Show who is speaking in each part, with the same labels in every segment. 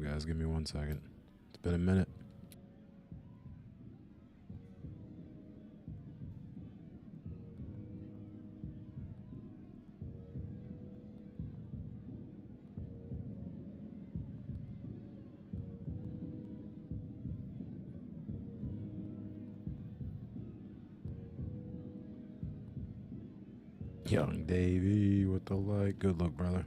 Speaker 1: guys. Give me 1 second. It's been a minute. Young Davey with the light. Good look, brother.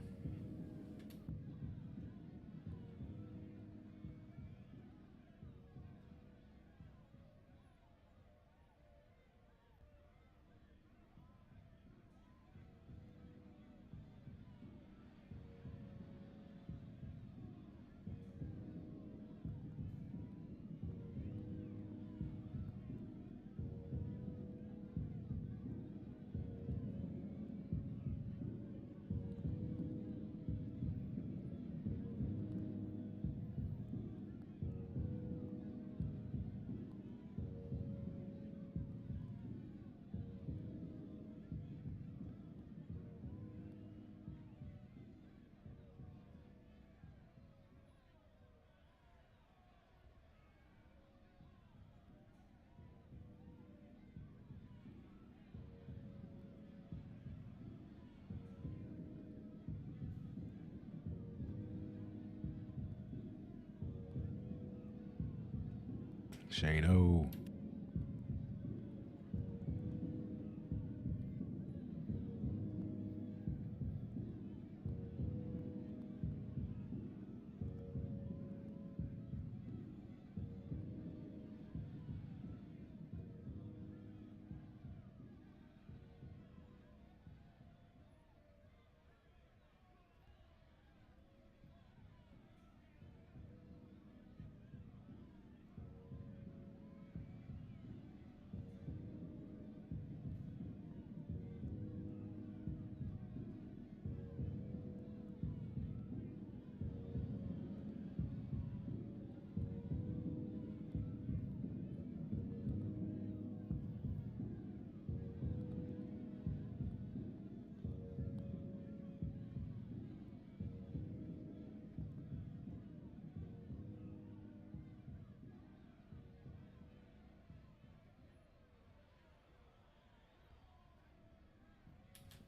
Speaker 1: Shane-O.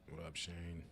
Speaker 1: What up, Shane?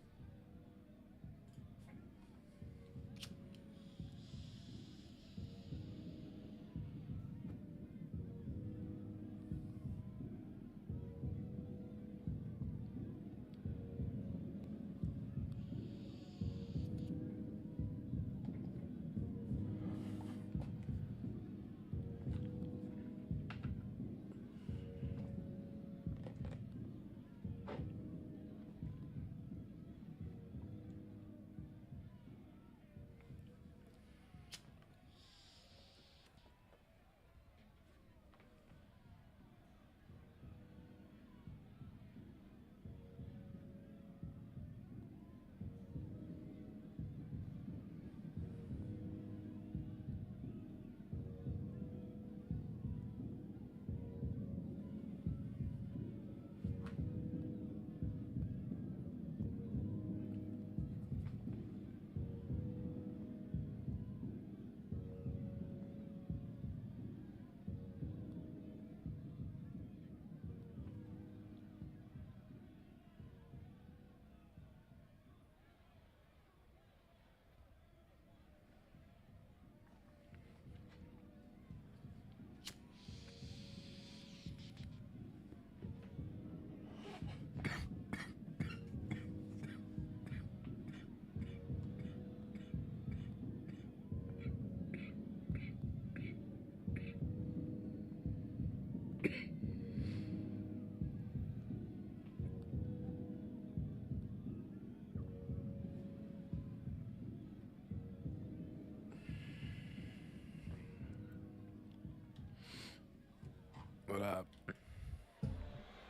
Speaker 1: What up?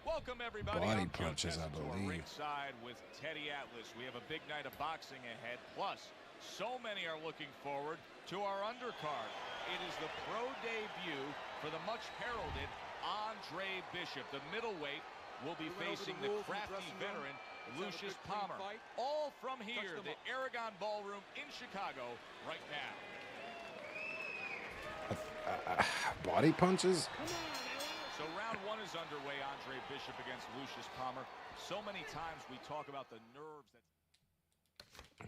Speaker 2: Welcome everybody.
Speaker 1: Body
Speaker 2: I'm
Speaker 1: punches, I
Speaker 2: Joe
Speaker 1: believe.
Speaker 2: Ringside with Teddy Atlas. We have a big night of boxing ahead. Plus, so many are looking forward to our undercard. It is the pro debut for the much heralded Andre Bishop. The middleweight will be facing the crafty veteran Lucius Palmer. All from here, the Aragon Ballroom in Chicago right now.
Speaker 1: Body punches?
Speaker 2: So round one is underway. Andre Bishop against Lucius Palmer. So many times we talk about the nerves that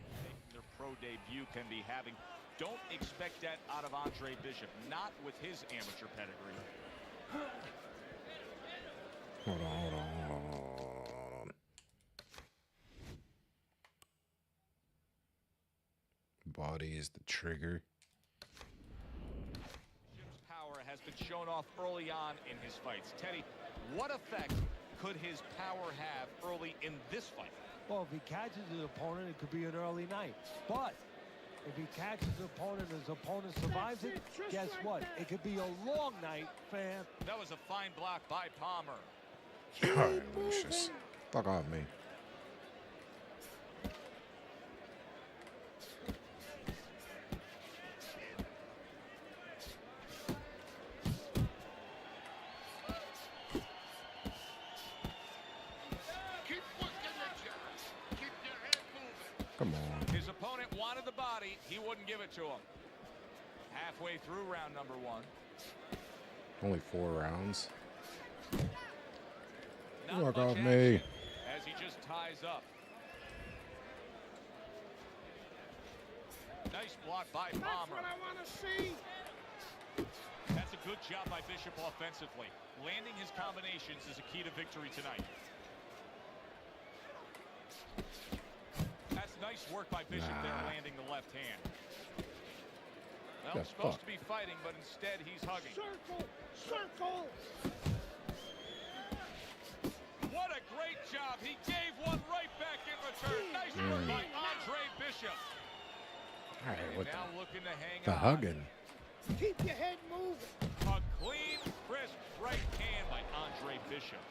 Speaker 2: their pro debut can be having. Don't expect that out of Andre Bishop, not with his amateur pedigree.
Speaker 1: Hold on. Body is the trigger.
Speaker 2: Bishop's power has been shown off early on in his fights. Teddy, what effect could his power have early in this fight?
Speaker 3: Well, if he catches his opponent, it could be an early night. But if he catches his opponent and his opponent survives it, guess what? It could be a long night, fam.
Speaker 2: That was a fine block by Palmer.
Speaker 1: All right, Lucius. Fuck off me. Come on.
Speaker 2: His opponent wanted the body. He wouldn't give it to him. Halfway through round number one.
Speaker 1: Only 4 rounds.
Speaker 2: Not
Speaker 1: Fuck
Speaker 2: much
Speaker 1: off me.
Speaker 2: action as he just ties up. Nice block by Palmer.
Speaker 4: That's what I want to see.
Speaker 2: That's a good job by Bishop offensively. Landing his combinations is a key to victory tonight. That's nice work by Bishop there, landing the left hand. Well,
Speaker 1: Yeah,
Speaker 2: supposed
Speaker 1: fuck.
Speaker 2: to be fighting, but instead he's hugging.
Speaker 4: Circle.
Speaker 2: What a great job. He gave one right back in return. Nice work by Andre Bishop.
Speaker 1: All right,
Speaker 2: And
Speaker 1: what
Speaker 2: now looking to hang
Speaker 1: the
Speaker 2: on.
Speaker 1: hugging?
Speaker 4: Keep your head moving.
Speaker 2: A clean, crisp right hand by Andre Bishop.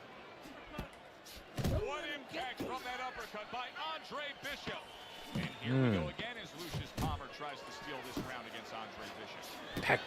Speaker 2: What impact from that uppercut by Andre Bishop. And here we go again as Lucius Palmer tries to steal this round against Andre Bishop.
Speaker 1: Heck.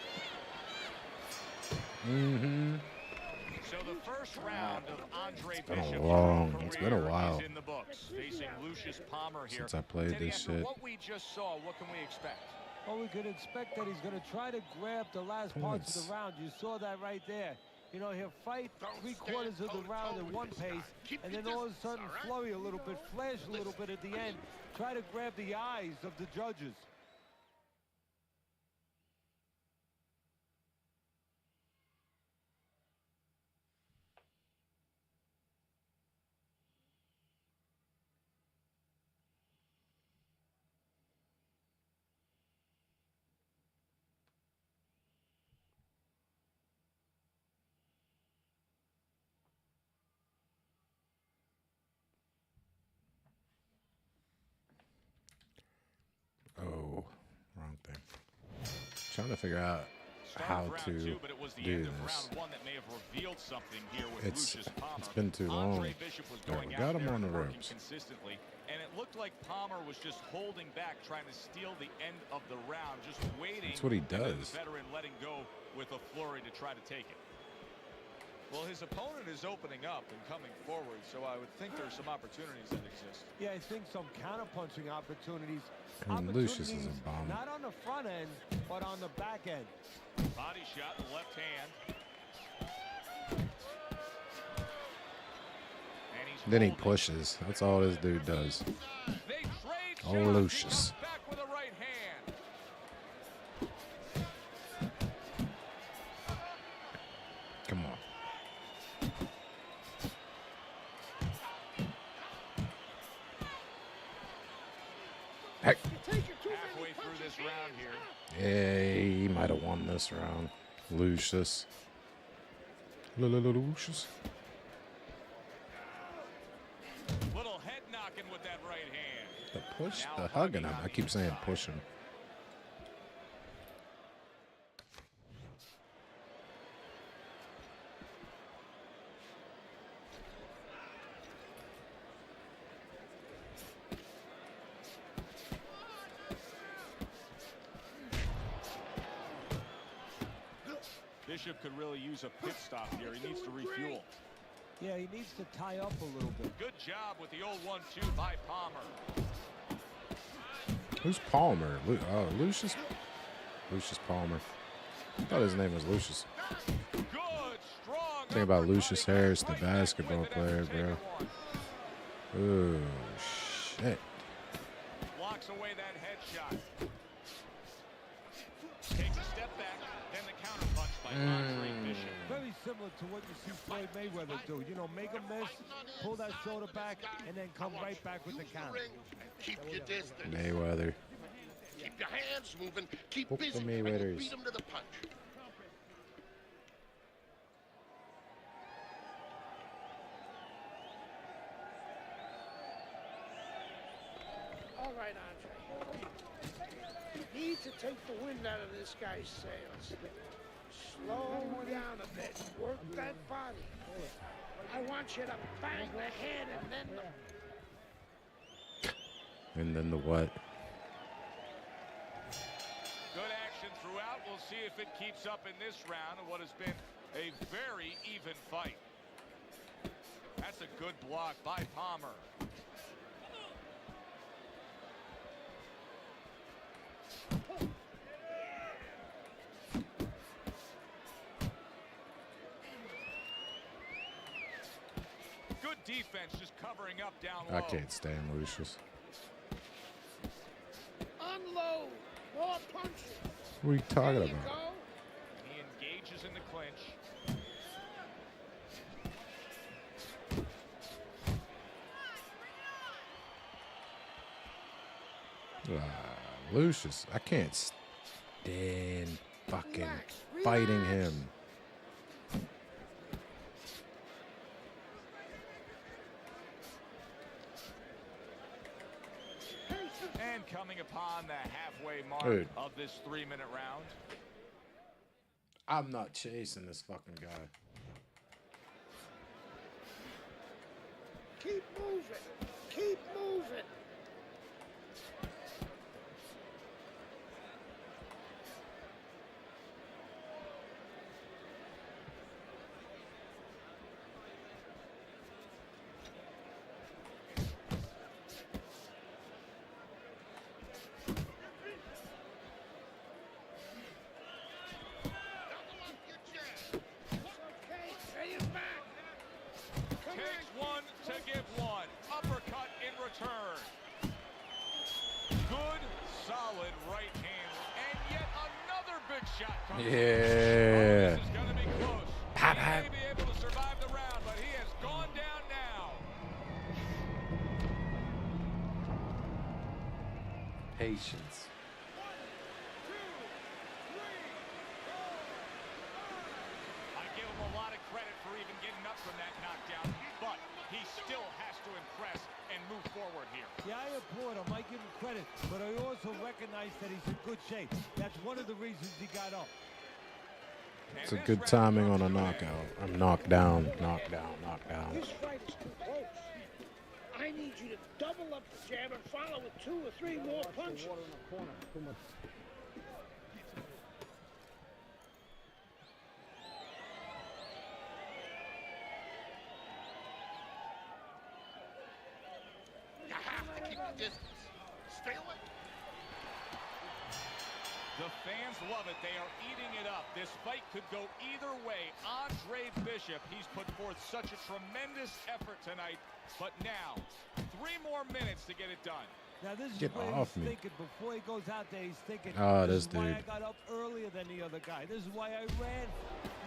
Speaker 2: So the first round of Andre
Speaker 1: been a
Speaker 2: Bishop's
Speaker 1: long-
Speaker 2: career
Speaker 1: it's been a while
Speaker 2: is in the books, facing Lucius Palmer here.
Speaker 1: Since I played
Speaker 2: Teddy,
Speaker 1: this
Speaker 2: after
Speaker 1: shit.
Speaker 2: what we just saw, what can we expect?
Speaker 3: Well, we could expect that he's going to try to grab the last parts of the round. You saw that right there. You know, he'll fight 3/4 of the round in one pace, and then all of a sudden flurry a little bit, flash a little bit at the end, try to grab the eyes of the judges.
Speaker 1: Oh, wrong thing. Trying to figure out
Speaker 2: Start
Speaker 1: how
Speaker 2: of round
Speaker 1: to
Speaker 2: two, but it was the
Speaker 1: do
Speaker 2: end of
Speaker 1: this.
Speaker 2: round one that may have revealed something here with
Speaker 1: It's
Speaker 2: Lucius Palmer.
Speaker 1: been too long.
Speaker 2: Andre Bishop was
Speaker 1: There,
Speaker 2: going
Speaker 1: we
Speaker 2: out
Speaker 1: got him
Speaker 2: there
Speaker 1: on the
Speaker 2: and working
Speaker 1: ropes.
Speaker 2: consistently, and it looked like Palmer was just holding back, trying to steal the end of the round, just waiting.
Speaker 1: That's what he
Speaker 2: and then
Speaker 1: does.
Speaker 2: The veteran letting go with a flurry to try to take it. Well, his opponent is opening up and coming forward, so I would think there's some opportunities that exist.
Speaker 3: Yeah, I think some counter-punching opportunities.
Speaker 1: I mean, Lucius is a
Speaker 3: Opportunities
Speaker 1: bomb.
Speaker 3: not on the front end, but on the back end.
Speaker 2: Body shot in the left hand. And he's
Speaker 1: Then he
Speaker 2: holding.
Speaker 1: pushes. That's all this dude does.
Speaker 2: They trade
Speaker 1: Oh,
Speaker 2: shots. He
Speaker 1: Lucius.
Speaker 2: comes back with a right hand.
Speaker 1: Come on. Heck.
Speaker 2: Halfway through this round here.
Speaker 1: Yeah, he might have won this round. Lucius. Lucius.
Speaker 2: Little head knocking with that right hand.
Speaker 1: The push,
Speaker 2: Now
Speaker 1: the hugging him.
Speaker 2: on
Speaker 1: I
Speaker 2: the
Speaker 1: keep saying
Speaker 2: inside.
Speaker 1: pushing.
Speaker 2: Bishop could really use a pit stop here. He needs to refuel.
Speaker 3: Yeah, he needs to tie up a little bit.
Speaker 2: Good job with the old 1-2 by Palmer.
Speaker 1: Who's Palmer? Lucius? Lucius Palmer. I thought his name was Lucius.
Speaker 2: Good, strong.
Speaker 1: Think about
Speaker 2: uppercut.
Speaker 1: Lucius
Speaker 2: He got
Speaker 1: Harris, the
Speaker 2: right back
Speaker 1: basketball
Speaker 2: with it
Speaker 1: player,
Speaker 2: after
Speaker 1: bro.
Speaker 2: taking one.
Speaker 1: Oh, shit.
Speaker 2: Blocks away that headshot. Takes a step back, then the counter punch by Andre Bishop.
Speaker 3: Very similar to what you see Floyd Mayweather do. You know, make a miss, pull that shoulder back, and then come right back with the counter.
Speaker 5: Keep your distance.
Speaker 1: Mayweather.
Speaker 5: Keep your hands moving. Keep
Speaker 1: Book the
Speaker 5: busy. Trying to
Speaker 1: Mayweathers.
Speaker 5: beat him to the punch.
Speaker 4: All right, Andre. You need to take the wind out of this guy's sails. Slow down a bit. Work that body. I want you to bang the head and then the...
Speaker 1: And then the what?
Speaker 2: Good action throughout. We'll see if it keeps up in this round of what has been a very even fight. That's a good block by Palmer. Good defense just covering up down low.
Speaker 1: I can't stand Lucius.
Speaker 4: Unload. More punches.
Speaker 1: What are you talking
Speaker 4: There you
Speaker 1: about?
Speaker 4: go.
Speaker 2: He engages in the clinch.
Speaker 1: Lucius, I can't stand fucking fighting him.
Speaker 2: And coming upon the halfway mark
Speaker 1: Dude.
Speaker 2: of this 3-minute round.
Speaker 1: I'm not chasing this fucking guy.
Speaker 4: Keep moving. Keep moving. Okay, pay him back. Come
Speaker 2: Takes
Speaker 4: on.
Speaker 2: one to give one. Uppercut in return. Good, solid right hand. And yet another big shot comes in.
Speaker 1: Yeah.
Speaker 2: This is going to be close.
Speaker 1: Pop,
Speaker 2: He
Speaker 1: pop.
Speaker 2: may be able to survive the round, but he has gone down now.
Speaker 1: Patience.
Speaker 2: I give him a lot of credit for even getting up from that knockdown, but he still has to impress and move forward here.
Speaker 3: Yeah, I applaud him. I give him credit, but I also recognize that he's in good shape. That's one of the reasons he got up.
Speaker 1: It's a good timing on a knockout. I'm knocked down, knocked down, knocked down.
Speaker 4: This fight is too close. I need you to double up the jab and follow with 2 or 3 more punches.
Speaker 5: You have to keep the distance. Stay away.
Speaker 2: The fans love it. They are eating it up. This fight could go either way. Andre Bishop, he's put forth such a tremendous effort tonight. But now, 3 more minutes to get it done.
Speaker 3: Now this is
Speaker 1: Get
Speaker 3: where
Speaker 1: off
Speaker 3: he's
Speaker 1: me.
Speaker 3: thinking before he goes out there. He's thinking,
Speaker 1: Oh,
Speaker 3: this
Speaker 1: this
Speaker 3: is why I
Speaker 1: dude.
Speaker 3: got up earlier than the other guy. This is why I ran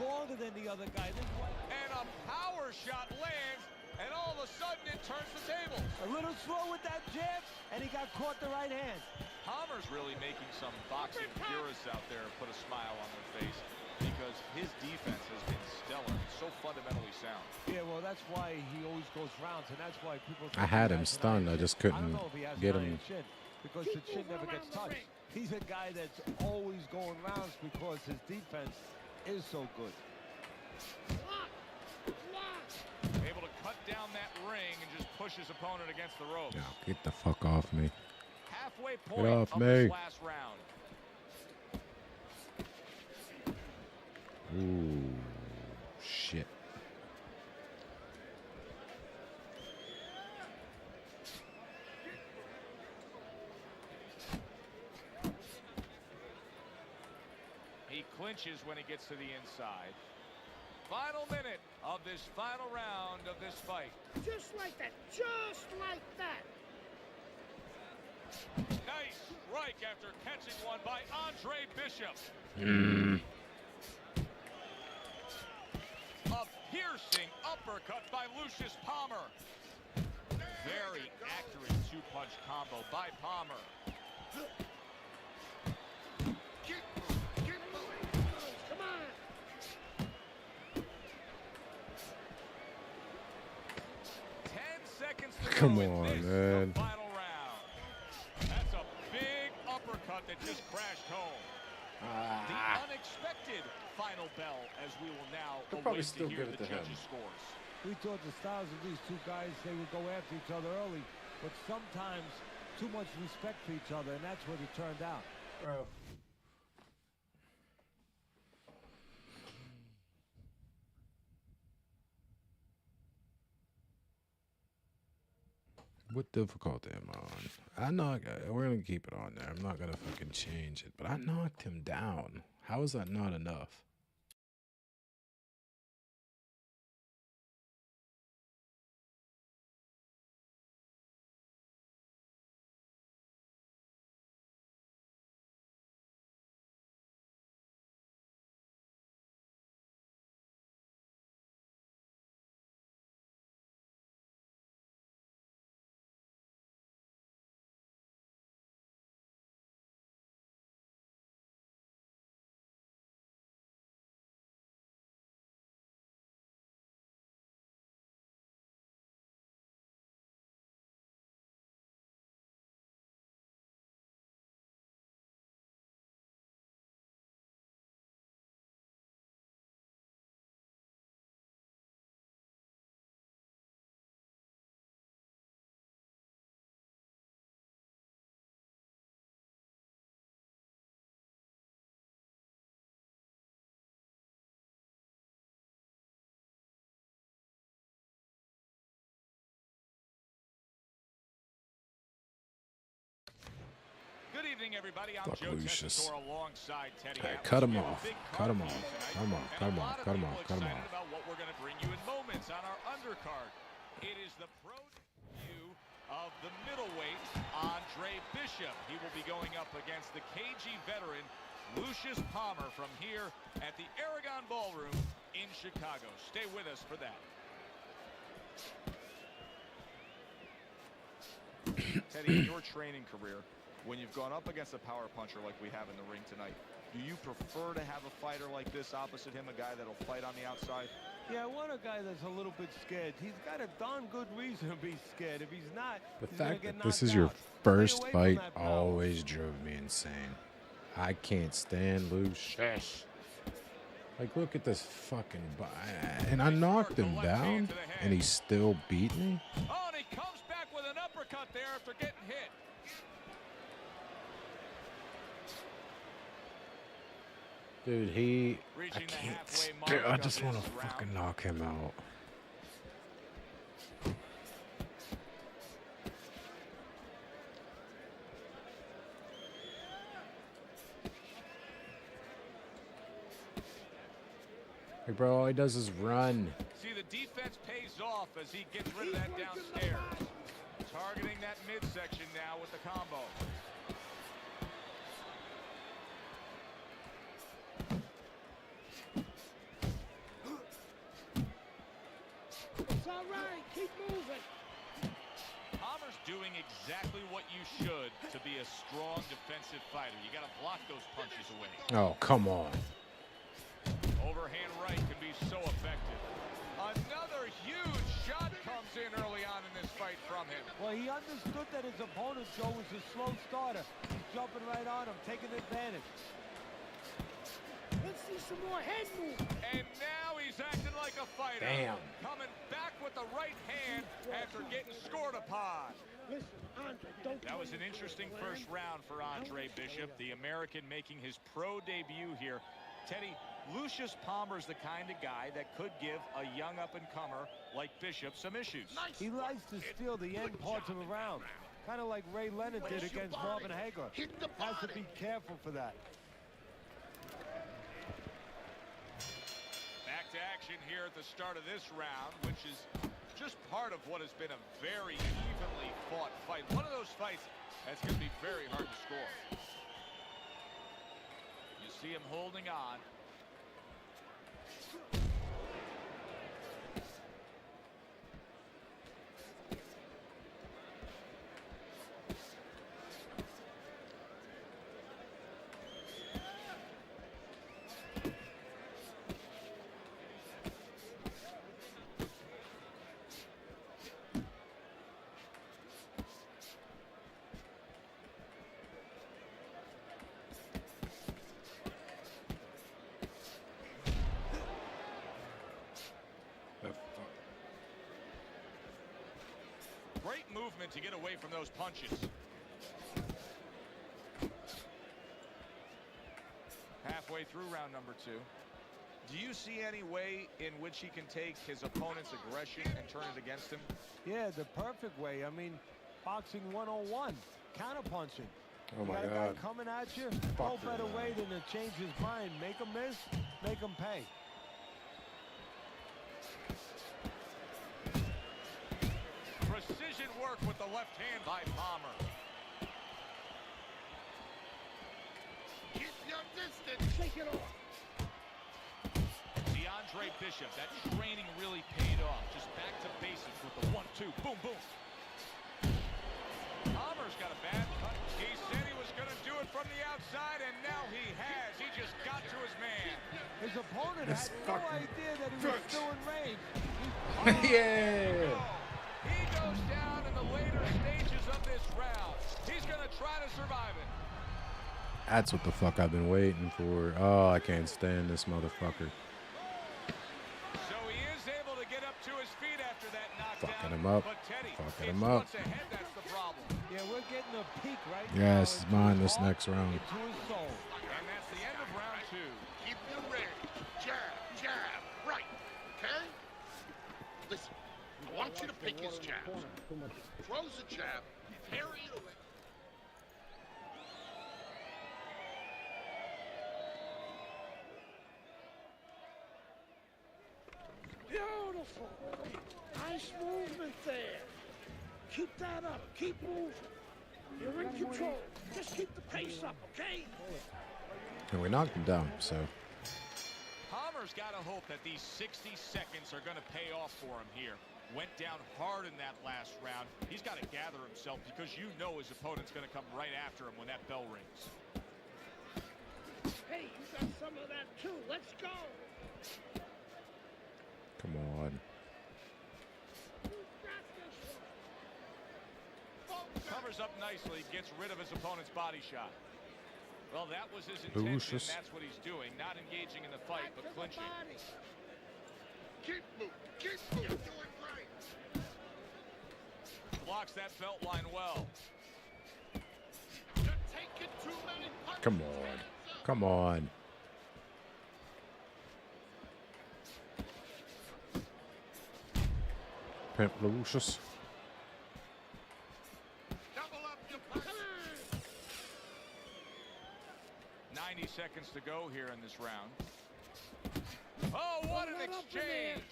Speaker 3: longer than the other guy. This is why
Speaker 2: And a power shot lands, and all of a sudden it turns the tables.
Speaker 3: a little slow with that jab, and he got caught the right hand.
Speaker 2: Palmer's really making some boxing purists out there put a smile on their face because his defense has been stellar, so fundamentally sound.
Speaker 3: Yeah, well, that's why he always goes rounds, and that's why people.
Speaker 1: I had him stunned. I just
Speaker 3: I don't
Speaker 1: couldn't
Speaker 3: know if he has
Speaker 1: get
Speaker 3: an iron
Speaker 1: him.
Speaker 3: chin, because the chin never gets touched. He's a guy that's always going rounds because his defense is so good.
Speaker 4: Block. Block.
Speaker 2: Able to cut down that ring and just push his opponent against the ropes.
Speaker 1: Yo, get the fuck off me.
Speaker 2: Halfway point
Speaker 1: off
Speaker 2: of
Speaker 1: me.
Speaker 2: this last round.
Speaker 1: Ooh, shit.
Speaker 2: He clinches. flinches when he gets to the inside. Final minute of this final round of this fight.
Speaker 4: Just like that. Just like that.
Speaker 2: Nice strike after catching one by Andre Bishop. A piercing uppercut by Lucius Palmer. Very accurate two-punch combo by Palmer.
Speaker 5: Keep moving.
Speaker 4: Come on.
Speaker 2: 10 seconds to
Speaker 1: Come
Speaker 2: go in
Speaker 1: on,
Speaker 2: this,
Speaker 1: man.
Speaker 2: the final round. That's a big uppercut that just crashed home. The unexpected final bell, as we will now
Speaker 1: They'll probably
Speaker 2: await to
Speaker 1: still
Speaker 2: hear
Speaker 1: give it
Speaker 2: the
Speaker 1: to him.
Speaker 2: judges' scores.
Speaker 3: We thought the styles of these two guys, they would go after each other early, but sometimes too much respect for each other, and that's what it turned out.
Speaker 1: Bro. What difficulty am I on? We're gonna keep it on there. I'm not gonna fucking change it, but I knocked him down. How is that not enough?
Speaker 2: Good evening, everybody. I'm
Speaker 1: Fuck
Speaker 2: Joe
Speaker 1: Lucius.
Speaker 2: Tessitore alongside Teddy.
Speaker 1: Hey,
Speaker 2: Atlas.
Speaker 1: cut him
Speaker 2: We have a
Speaker 1: off.
Speaker 2: big
Speaker 1: Cut
Speaker 2: card
Speaker 1: him
Speaker 2: for you
Speaker 1: off.
Speaker 2: tonight,
Speaker 1: Cut him off.
Speaker 2: and
Speaker 1: Cut him
Speaker 2: a
Speaker 1: off.
Speaker 2: lot of
Speaker 1: Cut him
Speaker 2: people
Speaker 1: off. Cut him
Speaker 2: excited
Speaker 1: off.
Speaker 2: about what we're going to bring you in moments on our undercard. It is the pro debut of the middleweight, Andre Bishop. He will be going up against the KG veteran, Lucius Palmer, from here at the Aragon Ballroom in Chicago. Stay with us for that. Teddy, in your training career, when you've gone up against a power puncher like we have in the ring tonight, do you prefer to have a fighter like this opposite him, a guy that'll fight on the outside?
Speaker 3: Yeah, I want a guy that's a little bit scared. He's got a darn good reason to be scared. If he's not,
Speaker 1: The
Speaker 3: he's gonna
Speaker 1: fact
Speaker 3: get
Speaker 1: that this
Speaker 3: knocked
Speaker 1: is your
Speaker 3: out. Stay
Speaker 1: first
Speaker 3: away from
Speaker 1: fight
Speaker 3: that power.
Speaker 1: always drove me insane. I can't stand Lucius. Like, look at this fucking... And I knocked him down, and he still beat me?
Speaker 2: Oh, and he comes back with an uppercut there after getting hit.
Speaker 1: Dude, I
Speaker 2: Reaching the
Speaker 1: can't...
Speaker 2: halfway
Speaker 1: Dude,
Speaker 2: mark
Speaker 1: I
Speaker 2: of
Speaker 1: just want to
Speaker 2: this round.
Speaker 1: fucking knock him out. Hey, bro, all he does is run.
Speaker 2: See, the defense pays off as he gets rid of that downstairs. Targeting that midsection now with the combo.
Speaker 4: It's all right. Keep moving.
Speaker 2: Palmer's doing exactly what you should to be a strong defensive fighter. You got to block those punches away.
Speaker 1: Oh, come on.
Speaker 2: Overhand right can be so effective. Another huge shot comes in early on in this fight from him.
Speaker 3: Well, he understood that his opponent, Joe, was a slow starter. He's jumping right on him, taking advantage.
Speaker 4: Let's see some more head movement.
Speaker 2: And now he's acting like a fighter.
Speaker 1: Damn.
Speaker 2: Coming back with the right hand after getting scored upon.
Speaker 4: Listen, Andre, don't.
Speaker 2: That was an interesting first round for Andre Bishop, the American making his pro debut here. Teddy, Lucius Palmer's the kind of guy that could give a young up-and-comer like Bishop some issues.
Speaker 3: He likes to steal the end parts of a round, kind of like Ray Leonard did against Marvin Hagler.
Speaker 5: Hit the
Speaker 3: Has to
Speaker 5: body.
Speaker 3: be careful for that.
Speaker 2: action here at the start of this round, which is just part of what has been a very evenly fought fight. One of those fights that's going to be very hard to score. You see him holding on. Great movement to get away from those punches. Halfway through round number 2. Do you see any way in which he can take his opponent's aggression and turn it against him?
Speaker 3: Yeah, the perfect way. I mean, boxing 101, counterpunching.
Speaker 1: Oh my
Speaker 3: got a
Speaker 1: God.
Speaker 3: guy coming at you,
Speaker 1: Fuck
Speaker 3: no better
Speaker 1: yeah.
Speaker 3: way than to change his mind. Make him miss, make him pay.
Speaker 2: Precision work with the left hand by Palmer.
Speaker 5: Keep your distance.
Speaker 4: Take it off.
Speaker 2: DeAndre Bishop, that training really paid off. Just back to basics with the 1-2, boom, boom. Palmer's got a bad cut. He said he was going to do it from the outside, and now he has. He just got to his man.
Speaker 3: His opponent
Speaker 1: This
Speaker 3: had no
Speaker 1: fucking
Speaker 3: idea that he was
Speaker 1: bitch.
Speaker 3: still in range.
Speaker 1: Yeah.
Speaker 2: He goes down in the later stages of this round. He's going to try to survive it.
Speaker 1: That's what the fuck I've been waiting for. Oh, I can't stand this motherfucker.
Speaker 2: So he is able to get up to his feet after that knockdown.
Speaker 1: Fucking him up.
Speaker 2: But Teddy,
Speaker 1: Fucking
Speaker 2: it's
Speaker 1: him up.
Speaker 2: what's ahead that's the problem.
Speaker 3: Yeah, we're getting a peek right
Speaker 1: Yeah,
Speaker 3: now.
Speaker 1: this is
Speaker 3: into
Speaker 1: mine
Speaker 3: his
Speaker 1: this
Speaker 3: heart,
Speaker 1: next round.
Speaker 3: into his soul.
Speaker 2: And that's the end of round 2.
Speaker 5: Keep your range. Jab, jab, right. Okay? Listen, I want you to pick his jabs. Throws a jab, parry it away.
Speaker 4: Beautiful. Nice movement there. Keep that up. Keep moving. You're in control. Just keep the pace up, okay?
Speaker 1: And we knocked him down, so.
Speaker 2: Palmer's got to hope that these 60 seconds are going to pay off for him here. Went down hard in that last round. He's got to gather himself because you know his opponent's going to come right after him when that bell rings.
Speaker 4: Hey, you got some of that too. Let's go.
Speaker 1: Come on.
Speaker 4: You got this one.
Speaker 2: Covers up nicely, gets rid of his opponent's body shot. Well, that was his intention.
Speaker 1: Lucius.
Speaker 2: That's what he's doing. Not engaging in the fight,
Speaker 4: Back
Speaker 2: but
Speaker 4: to the
Speaker 2: clinching.
Speaker 4: body.
Speaker 5: Keep moving. Keep moving. You're doing right.
Speaker 2: Blocks that belt line well.
Speaker 5: You're taking too many punches.
Speaker 1: Come on. Come on. Pimp Lucius.
Speaker 5: Double up your punches.
Speaker 2: 90 seconds to go here in this round. Oh, what an
Speaker 4: Right up in there.
Speaker 2: exchange!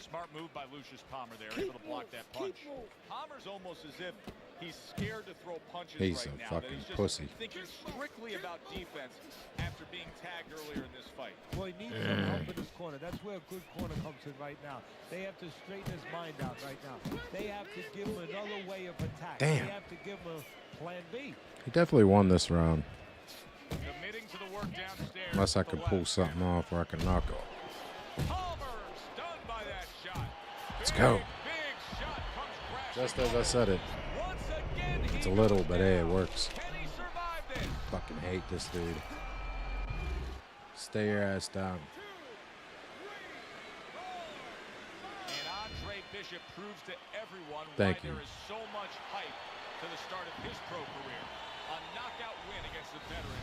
Speaker 2: Smart move by Lucius Palmer there,
Speaker 4: Keep
Speaker 2: able to block
Speaker 4: moving.
Speaker 2: that punch.
Speaker 4: Keep moving.
Speaker 2: Palmer's almost as if he's scared to throw punches
Speaker 1: He's
Speaker 2: right
Speaker 1: a
Speaker 2: now. That
Speaker 1: fucking
Speaker 2: he's just
Speaker 1: pussy.
Speaker 2: thinking strictly about defense after being tagged earlier in this fight.
Speaker 3: Well, he needs some help in his corner. That's where a good corner comes in right now. They have to straighten his mind out right now. They have to give him another way of attack.
Speaker 1: Damn.
Speaker 3: They have to give him a plan B.
Speaker 1: He definitely won this round.
Speaker 2: Committing to the work downstairs.
Speaker 1: Unless I
Speaker 2: with the
Speaker 1: could pull
Speaker 2: left.
Speaker 1: something off where I can knock off.
Speaker 2: Palmer stunned by that shot.
Speaker 1: Let's go.
Speaker 2: Big shot comes crashing.
Speaker 1: Just as I said it.
Speaker 2: Once again,
Speaker 1: It's
Speaker 2: he
Speaker 1: a little,
Speaker 2: goes
Speaker 1: but hey, it
Speaker 2: down.
Speaker 1: works.
Speaker 2: Can he survive this?
Speaker 1: Fucking hate this dude. Stay your ass down.
Speaker 2: And Andre Bishop proves to everyone
Speaker 1: Thank
Speaker 2: why
Speaker 1: you.
Speaker 2: there is so much hype to the start of his pro career. A knockout win against the veteran.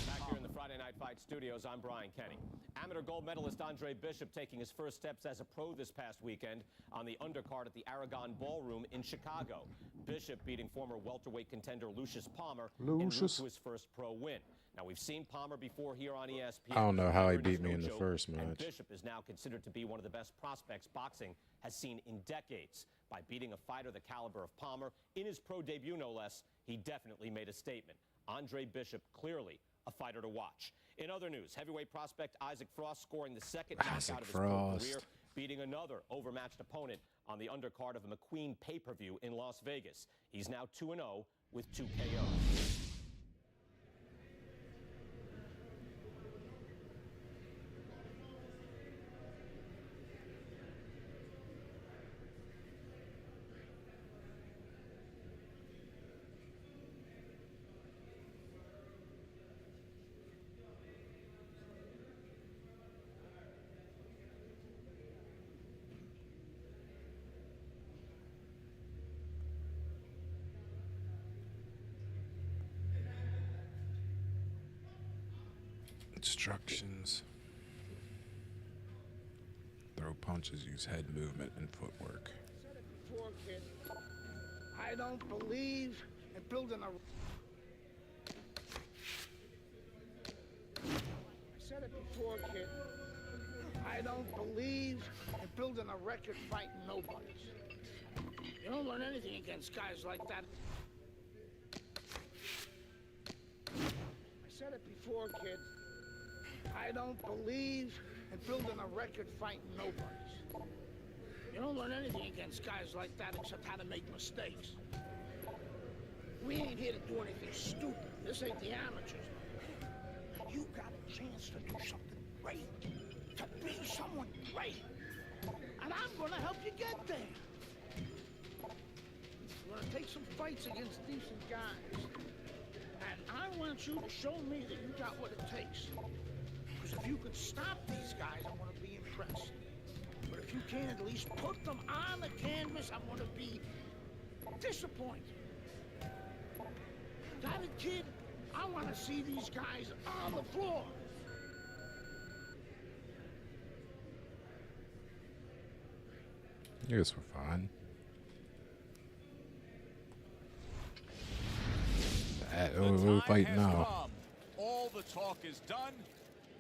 Speaker 6: Back here in the Friday Night Fight studios, I'm Brian Kenny. Amateur gold medalist Andre Bishop taking his first steps as a pro this past weekend on the undercard at the Aragon Ballroom in Chicago. Bishop beating former welterweight contender Lucius Palmer en route
Speaker 1: Lucius.
Speaker 6: to his first pro win. Now, we've seen Palmer before here on ESPN.
Speaker 1: I don't know how he
Speaker 6: It's
Speaker 1: beat me
Speaker 6: no
Speaker 1: in the
Speaker 6: joke,
Speaker 1: first
Speaker 6: and
Speaker 1: match.
Speaker 6: Bishop is now considered to be one of the best prospects boxing has seen in decades. By beating a fighter the caliber of Palmer in his pro debut, no less, he definitely made a statement. Andre Bishop, clearly a fighter to watch. In other news, heavyweight prospect Isaac Frost scoring the second knockout of his pro career, beating another overmatched opponent on the undercard of a McQueen pay-per-view in Las Vegas. He's now 2-0 with 2 KOs.
Speaker 1: Instructions. Throw punches, use head movement and footwork.
Speaker 4: I said it before, kid. I don't believe in building a... I said it before, kid. I don't believe in building a record fighting nobodies. You don't learn anything against guys like that. I said it before, kid. I don't believe in building a record fighting nobodies. You don't learn anything against guys like that except how to make mistakes. We ain't here to do anything stupid. This ain't the amateurs. You got a chance to do something great. To be someone great. And I'm gonna help you get there. We're gonna take some fights against decent guys. And I want you to show me that you got what it takes. Because if you can stop these guys, I'm gonna be impressed. But if you can't at least put them on the canvas, I'm gonna be disappointed. Got it, kid? I wanna see these guys on the floor.
Speaker 1: I guess we're fine. We're fighting now.
Speaker 2: Come. All the talk is done.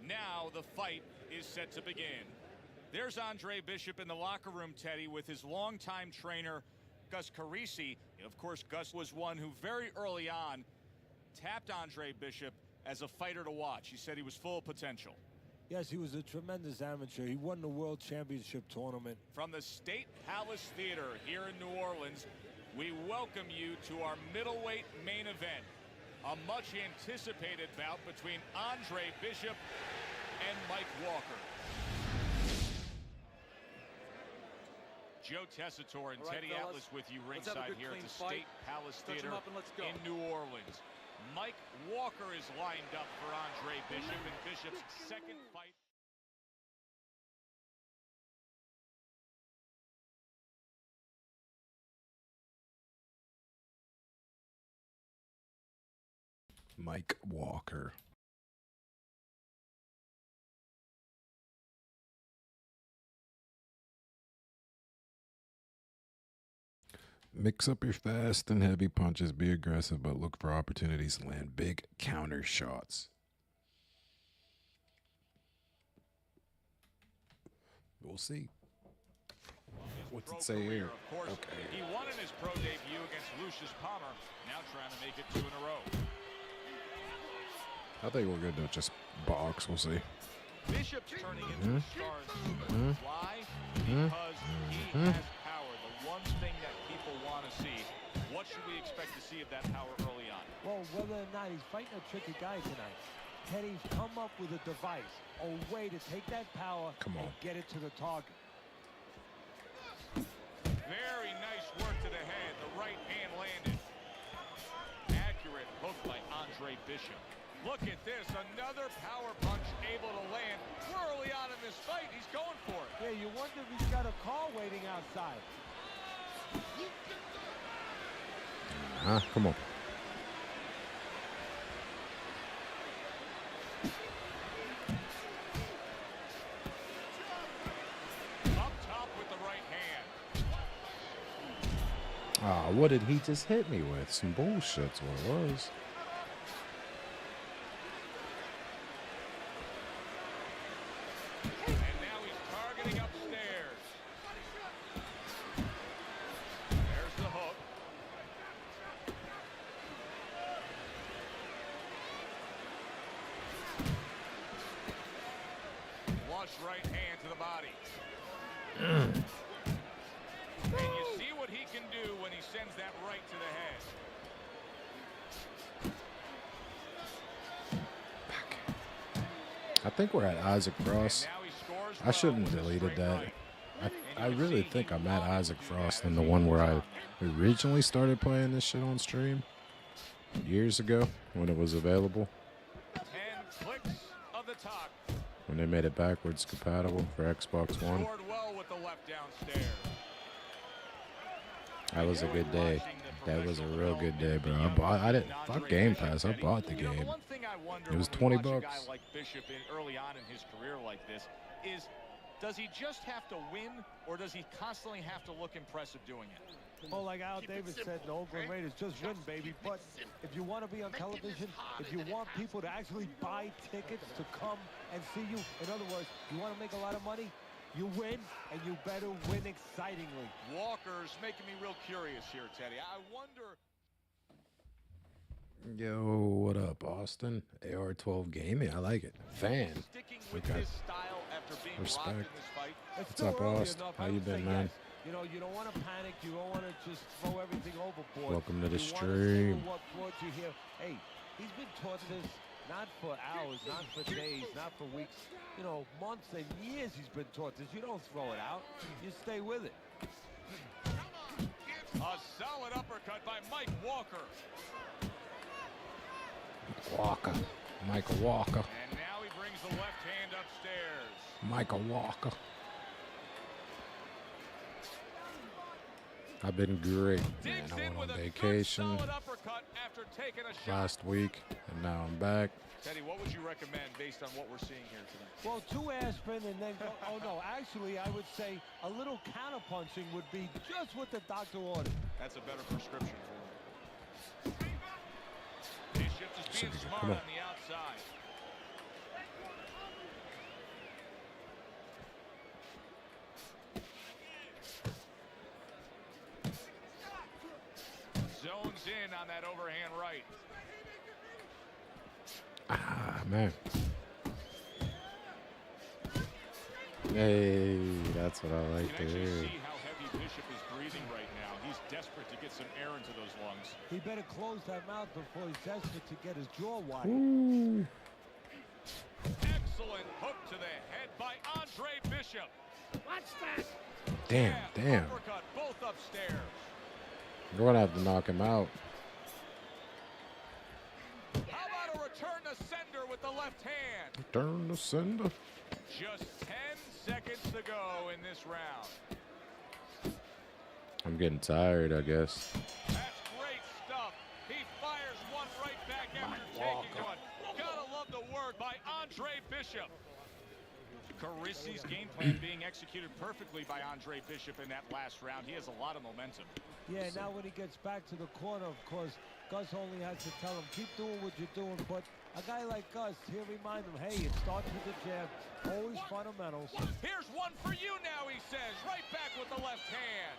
Speaker 2: Now the fight is set to begin. There's Andre Bishop in the locker room, Teddy, with his longtime trainer, Gus Carisi. Of course, Gus was one who very early on tapped Andre Bishop as a fighter to watch. He said he was full of potential.
Speaker 3: Yes, he was a tremendous amateur. He won the World Championship tournament.
Speaker 2: From the State Palace Theater here in New Orleans, we welcome you to our middleweight main event. A much anticipated bout between Andre Bishop and Mike Walker. Joe Tessitore and Teddy Atlas with you ringside here at the State Palace Theater in New Orleans. Mike Walker is lined up for Andre Bishop in Bishop's second fight.
Speaker 1: Mike Walker. Mix up your fast and heavy punches. Be aggressive, but look for opportunities to land big counter shots. We'll see. What's it say here?
Speaker 2: Of course, he won in his pro debut against Lucius Palmer. Now trying to make it 2 in a row.
Speaker 1: I think we're going to just box. We'll see.
Speaker 2: Bishop's turning into a star in Fly because he has power. The one thing that people want to see. What should we expect to see of that power early on?
Speaker 3: Well, whether or not he's fighting a tricky guy tonight, Teddy's come up with a device, a way to take that power and get it to the target.
Speaker 2: Very nice work to the head. The right hand landed. Accurate hook by Andre Bishop. Look at this. Another power punch able to land. Early on in this fight, he's going for it.
Speaker 3: Yeah, you wonder if he's got a car waiting outside.
Speaker 1: Come on.
Speaker 2: Up top with the right hand.
Speaker 1: What did he just hit me with? Some bullshit's what it was.
Speaker 2: And you see what he can do when he sends that right to the head.
Speaker 1: I think we're at Isaac Frost. I shouldn't have deleted that. I really think I'm at Isaac Frost in the one where I originally started playing this shit on stream years ago when it was available.
Speaker 2: 10 clicks of the top.
Speaker 1: When they made it backwards compatible for Xbox One.
Speaker 2: Scored well with the left downstairs.
Speaker 1: That was a good day. That was a real good day, bro. I didn't fuck Game Pass. I bought the game. It was $20.
Speaker 2: A guy like Bishop early on in his career like this is, does he just have to win, or does he constantly have to look impressive doing it?
Speaker 3: Well, like Al Davis said in the Oakland Raiders, just win, baby. But if you want to be on television, if you want people to actually buy tickets to come and see you, in other words, you want to make a lot of money, you win, and you better win excitingly.
Speaker 2: Walker's making me real curious here, Teddy. I wonder...
Speaker 1: Yo, what up, Austin? AR-12 Gaming, I like it. Fan.
Speaker 2: Sticking with
Speaker 1: Okay.
Speaker 2: his style after being
Speaker 1: Respect.
Speaker 2: rocked in this fight.
Speaker 1: What's up, Austin? How you been, man?
Speaker 3: You know, you don't want to panic. You don't want to just throw everything overboard.
Speaker 1: Welcome to the
Speaker 3: You wanna
Speaker 1: stream.
Speaker 3: see what brought you here. Hey, he's been taught this not for hours, not for days, not for weeks. You know, months and years he's been taught this. You don't throw it out. You stay with it.
Speaker 2: A solid uppercut by Mike Walker.
Speaker 1: Walker. Michael Walker.
Speaker 2: And now he brings the left hand upstairs.
Speaker 1: Michael Walker. I've been great, man. I went on vacation last week, and now I'm back.
Speaker 2: Teddy, what would you recommend based on what we're seeing here today?
Speaker 3: Well, 2 aspirin and then go. Oh, no. Actually, I would say a little counterpunching would be just what the doctor ordered.
Speaker 2: That's a better prescription for him. Bishop just being smart on the outside. Zones in on that overhand right.
Speaker 1: Ah, man. Hey, that's what I like to
Speaker 2: You can
Speaker 1: hear.
Speaker 2: actually see how heavy Bishop is breathing right now. He's desperate to get some air into those lungs.
Speaker 3: He better close that mouth before he's desperate to get his jaw wide.
Speaker 1: Ooh.
Speaker 2: Excellent hook to the head by Andre Bishop.
Speaker 4: Watch that.
Speaker 1: Damn,
Speaker 2: Jab,
Speaker 1: damn.
Speaker 2: uppercut, both upstairs.
Speaker 1: You're going to have to knock him out.
Speaker 2: How about a return to sender with the left hand?
Speaker 1: Turn the sender.
Speaker 2: Just 10 seconds to go in this round.
Speaker 1: I'm getting tired, I guess.
Speaker 2: That's great stuff. He fires one right back after taking one. Gotta love the work by Andre Bishop. Carissi's game plan being executed perfectly by Andre Bishop in that last round. He has a lot of momentum.
Speaker 3: Yeah, now when he gets back to the corner, of course, Gus only has to tell him, keep doing what you're doing. But a guy like Gus, he'll remind him, hey, it starts with the jab, always fundamentals.
Speaker 2: Here's one for you now, he says. Right back with the left hand.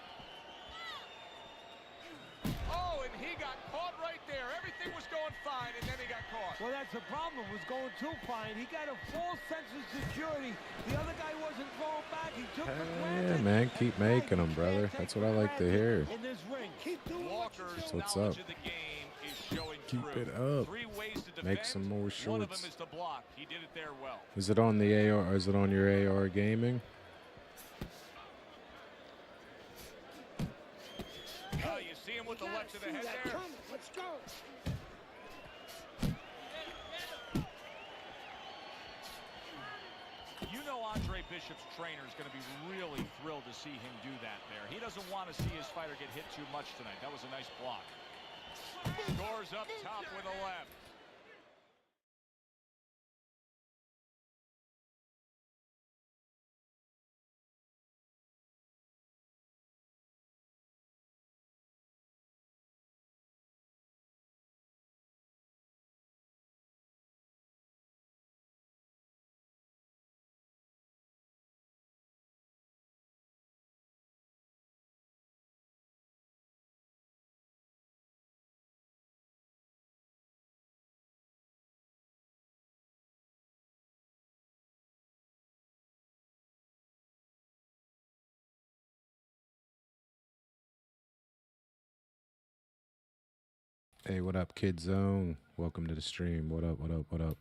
Speaker 2: Oh, and he got caught right there. Everything was going fine, and then he got caught.
Speaker 3: Well, that's the problem. It was going too fine. He got a false sense of security. The other guy wasn't throwing back. He took for granted.
Speaker 1: Yeah, man, keep making them, brother. That's what I like to hear.
Speaker 3: In this ring, keep doing
Speaker 2: Walker's
Speaker 1: That's what's
Speaker 2: knowledge
Speaker 1: up.
Speaker 2: of the game is showing
Speaker 1: Keep
Speaker 2: through.
Speaker 1: it up.
Speaker 2: 3 ways to defend.
Speaker 1: Make some more
Speaker 2: One of them
Speaker 1: shorts.
Speaker 2: is to block. He did it there well.
Speaker 1: Is it on the AR? Or is it on your AR gaming?
Speaker 2: Oh, you see him with the left to the head there?
Speaker 4: Let's go.
Speaker 2: You know Andre Bishop's trainer is going to be really thrilled to see him do that there. He doesn't want to see his fighter get hit too much tonight. That was a nice block. Scores up top with a left.
Speaker 1: Hey, what up, Kid Zone? Welcome to the stream. What up, what up, what up?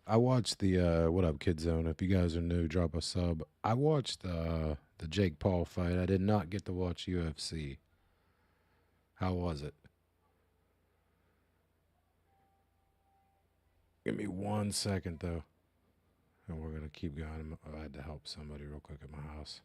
Speaker 1: I watched the what up, Kid Zone? If you guys are new, drop a sub. I watched the Jake Paul fight. I did not get to watch UFC. How was it? Give me 1 second though, and we're gonna keep going. I had to help somebody real quick at my house.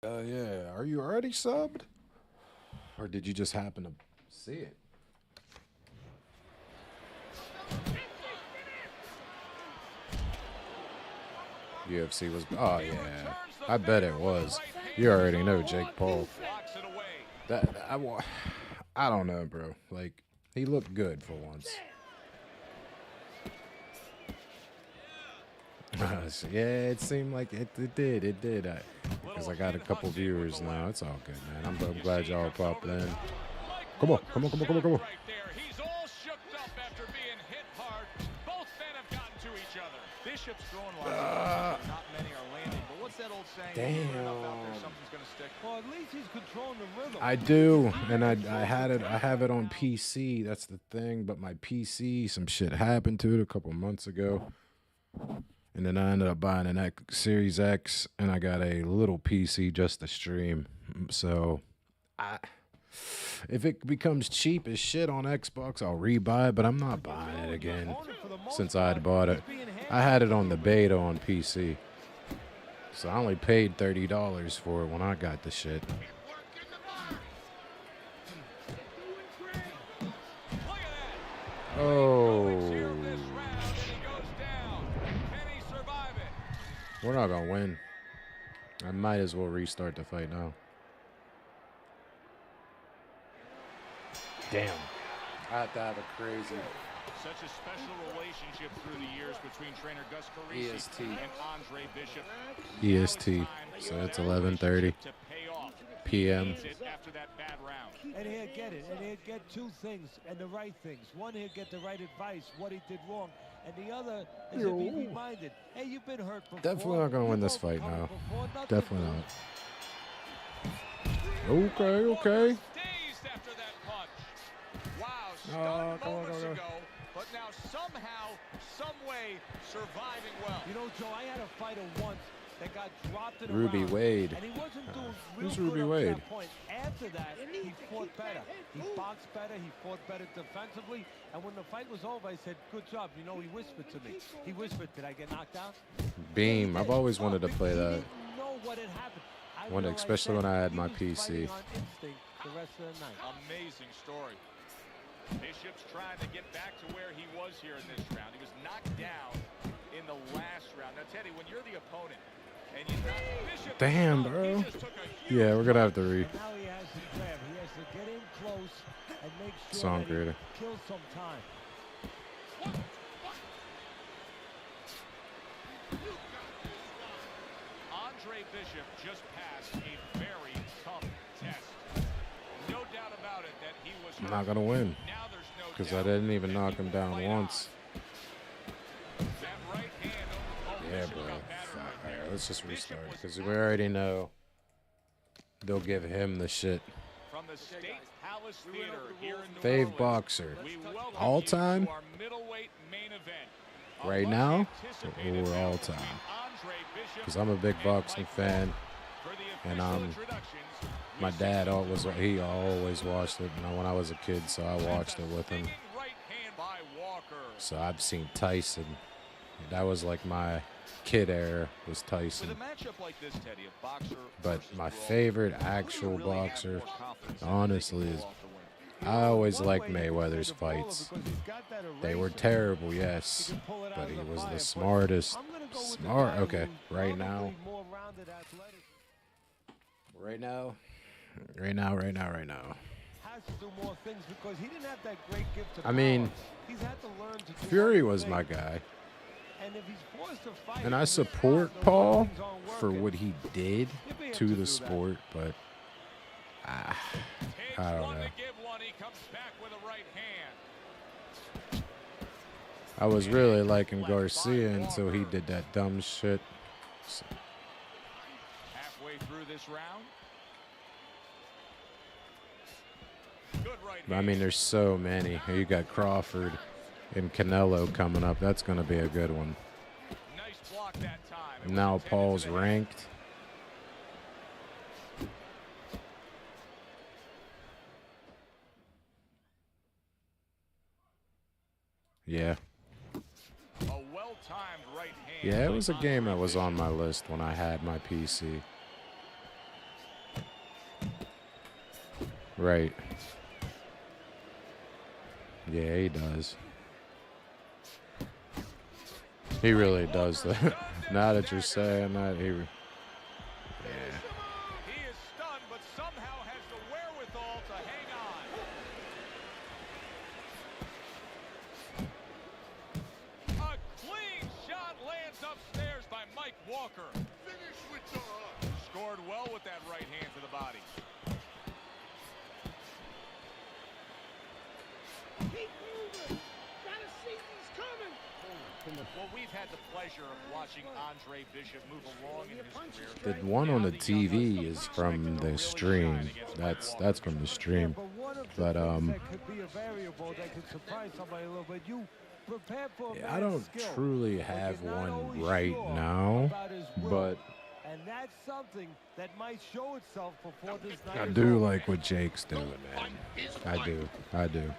Speaker 1: Yeah. Are you already subbed? Or did you just happen to see it? UFC was. Oh, yeah. I bet it was. You already know Jake Paul. I don't know, bro. Like, he looked good for once. Yeah, it seemed like it did. It did. Because I got a couple viewers now. It's all good, man. I'm glad y'all popped in. Come on.
Speaker 2: He's all shooked up after being hit hard. Both men have gotten to each other. Bishop's throwing lots. Not many are landing. But what's that old saying?
Speaker 1: Damn.
Speaker 2: Something's gonna stick.
Speaker 3: Well, at least he's controlling the rhythm.
Speaker 1: I do, and I have it on PC. That's the thing. But my PC, some shit happened to it a couple months ago. And then I ended up buying an Series X, and I got a little PC just to stream. So, if it becomes cheap as shit on Xbox, I'll rebuy it, but I'm not buying it again since I had bought it. I had it on the beta on PC. So I only paid $30 for it when I got the shit. Oh. We're not going to win. I might as well restart the fight now. Damn. I have to have a crazy...
Speaker 2: Such a special relationship through the years between trainer Gus Carisi and Andre Bishop.
Speaker 1: EST. So it's 11:30 p.m.
Speaker 2: After that bad round.
Speaker 3: And he'll get it. And he'll get two things and the right things. One, he'll get the right advice, what he did wrong. And the other is to be reminded, hey, you've been hurt before.
Speaker 1: Definitely not going to win this fight now. Definitely not. Okay.
Speaker 2: After that punch. Wow, stunned moments ago, but now somehow, some way, surviving well.
Speaker 3: You know, Joe, I had a fighter once that got dropped in a
Speaker 1: Ruby
Speaker 3: round,
Speaker 1: Wade.
Speaker 3: and he wasn't doing real
Speaker 1: Who's
Speaker 3: good
Speaker 1: Ruby
Speaker 3: up to
Speaker 1: Wade?
Speaker 3: that point. after that,
Speaker 4: You need
Speaker 3: he
Speaker 4: to
Speaker 3: fought
Speaker 4: keep that
Speaker 3: better.
Speaker 4: head
Speaker 3: He
Speaker 4: moving.
Speaker 3: boxed better. He fought better defensively. And when the fight was over, I said, "Good job." You know, he whispered to me. He whispered, "Did I get knocked out?"
Speaker 1: Beam. I've always wanted to play that.
Speaker 3: He didn't know what had happened. I
Speaker 1: When,
Speaker 3: realized
Speaker 1: especially
Speaker 3: then
Speaker 1: when I had
Speaker 3: he
Speaker 1: my
Speaker 3: was
Speaker 1: PC.
Speaker 3: fighting on instinct the rest of the night.
Speaker 2: Amazing story. Bishop's trying to get back to where he was here in this round. He was knocked down in the last round. Now, Teddy, when you're the opponent and you knock Bishop
Speaker 1: Damn,
Speaker 2: down,
Speaker 1: bro.
Speaker 2: he just took a huge
Speaker 1: Yeah, we're gonna have to
Speaker 3: And now he has to grab. He has to get in close and make sure
Speaker 1: Song
Speaker 3: that
Speaker 1: creator.
Speaker 3: he kills some time.
Speaker 2: Andre Bishop just passed a very tough test. No doubt about it that he was
Speaker 1: I'm
Speaker 2: hurt.
Speaker 1: not gonna win
Speaker 2: Now there's no
Speaker 1: because I
Speaker 2: doubt
Speaker 1: didn't even
Speaker 2: that
Speaker 1: knock
Speaker 2: he
Speaker 1: him
Speaker 2: will
Speaker 1: down
Speaker 2: fight
Speaker 1: once.
Speaker 2: on. That right hand over
Speaker 1: Yeah,
Speaker 2: Bishop
Speaker 1: bro.
Speaker 2: got battered right
Speaker 1: All
Speaker 2: there.
Speaker 1: right, let's just
Speaker 2: Bishop
Speaker 1: restart
Speaker 2: was
Speaker 1: because we already know they'll give him the shit.
Speaker 2: From the State Palace Theater here in New
Speaker 1: Fave
Speaker 2: Orleans,
Speaker 1: boxer.
Speaker 2: we welcome
Speaker 1: All
Speaker 2: you
Speaker 1: time?
Speaker 2: to our middleweight main event. A
Speaker 1: Right now?
Speaker 2: much-anticipated
Speaker 1: Or
Speaker 2: bout
Speaker 1: all
Speaker 2: between
Speaker 1: time?
Speaker 2: Andre Bishop
Speaker 1: Because I'm a big
Speaker 2: and
Speaker 1: boxing
Speaker 2: Mike
Speaker 1: fan.
Speaker 2: Walker. For the
Speaker 1: And
Speaker 2: official introductions,
Speaker 1: my
Speaker 2: we
Speaker 1: dad
Speaker 2: see
Speaker 1: always watched it when I was a kid, so I watched it with him.
Speaker 2: swinging right hand by Walker.
Speaker 1: So I've seen Tyson. That was like my kid era was
Speaker 2: With
Speaker 1: Tyson.
Speaker 2: a matchup like this, Teddy, a boxer
Speaker 1: But
Speaker 2: versus
Speaker 1: my
Speaker 2: brawl,
Speaker 1: favorite
Speaker 2: who do you
Speaker 1: actual
Speaker 2: really have
Speaker 1: boxer,
Speaker 2: more confidence in
Speaker 1: honestly,
Speaker 2: that they can
Speaker 1: is
Speaker 2: pull off the win?
Speaker 1: I always
Speaker 3: One
Speaker 1: liked
Speaker 3: way you can say
Speaker 1: Mayweather's
Speaker 3: the brawler
Speaker 1: fights.
Speaker 3: because he's got that
Speaker 1: They were
Speaker 3: eraser.
Speaker 1: terrible,
Speaker 3: He
Speaker 1: yes,
Speaker 3: can pull it out
Speaker 1: but
Speaker 3: of
Speaker 1: he
Speaker 3: the
Speaker 1: was
Speaker 3: fire,
Speaker 1: the
Speaker 3: but
Speaker 1: smartest.
Speaker 3: I'm gonna go with the
Speaker 1: Smart.
Speaker 3: guy
Speaker 1: Okay,
Speaker 3: who's
Speaker 1: right now.
Speaker 3: probably more rounded athletic.
Speaker 1: Right now.
Speaker 3: Has to do more things because he didn't have that great gift of
Speaker 1: I mean,
Speaker 3: power. He's had to learn to do
Speaker 1: Fury
Speaker 3: other
Speaker 1: was my
Speaker 3: things.
Speaker 1: guy.
Speaker 3: And if he's forced to fight
Speaker 1: And I
Speaker 3: in the
Speaker 1: support
Speaker 3: sport, those
Speaker 1: Paul
Speaker 3: other things aren't
Speaker 1: for
Speaker 3: working.
Speaker 1: what he did
Speaker 3: You'll be able
Speaker 1: to
Speaker 3: do
Speaker 1: the
Speaker 3: that.
Speaker 1: sport, but I
Speaker 2: Takes
Speaker 1: don't
Speaker 2: one
Speaker 1: know.
Speaker 2: to give one. He comes back with a right hand.
Speaker 1: I was really liking Garcia until he did that dumb shit. So,
Speaker 2: Halfway through this round. Good right
Speaker 1: but I mean, there's so many. You got Crawford and Canelo coming up. That's going to be a good one.
Speaker 2: Nice block that time. It
Speaker 1: And
Speaker 2: was
Speaker 1: now
Speaker 2: intended
Speaker 1: Paul's
Speaker 2: to the head.
Speaker 1: ranked. Yeah.
Speaker 2: A well-timed right hand.
Speaker 1: Yeah, it
Speaker 2: by
Speaker 1: was a game
Speaker 2: Andre
Speaker 1: that was
Speaker 2: Bishop.
Speaker 1: on my list when I had my PC. Right. Yeah, he does. He really does that. Now that you're saying that, he. Yeah.
Speaker 2: He is stunned, but somehow has the wherewithal to hang on. A clean shot lands upstairs by Mike Walker.
Speaker 5: Finish with the hook.
Speaker 2: Scored well with that right hand to the body.
Speaker 4: Keep moving. Gotta see he's coming.
Speaker 2: Well, we've had the pleasure of watching Andre Bishop move along in his career.
Speaker 1: The one on the TV is from the stream. That's from the
Speaker 3: Yeah,
Speaker 1: stream.
Speaker 3: but one of the
Speaker 1: But
Speaker 3: things that could be a variable that could surprise somebody a little bit. You prepare for a
Speaker 1: yeah, I
Speaker 3: man's
Speaker 1: don't
Speaker 3: skill,
Speaker 1: truly
Speaker 3: but
Speaker 1: have
Speaker 3: you're not
Speaker 1: one
Speaker 3: always
Speaker 1: right
Speaker 3: sure
Speaker 1: now,
Speaker 3: about his will.
Speaker 1: but
Speaker 3: And that's something that might show itself before this night
Speaker 1: I
Speaker 3: is
Speaker 1: do
Speaker 3: over.
Speaker 1: like what Jake's doing, man. I do.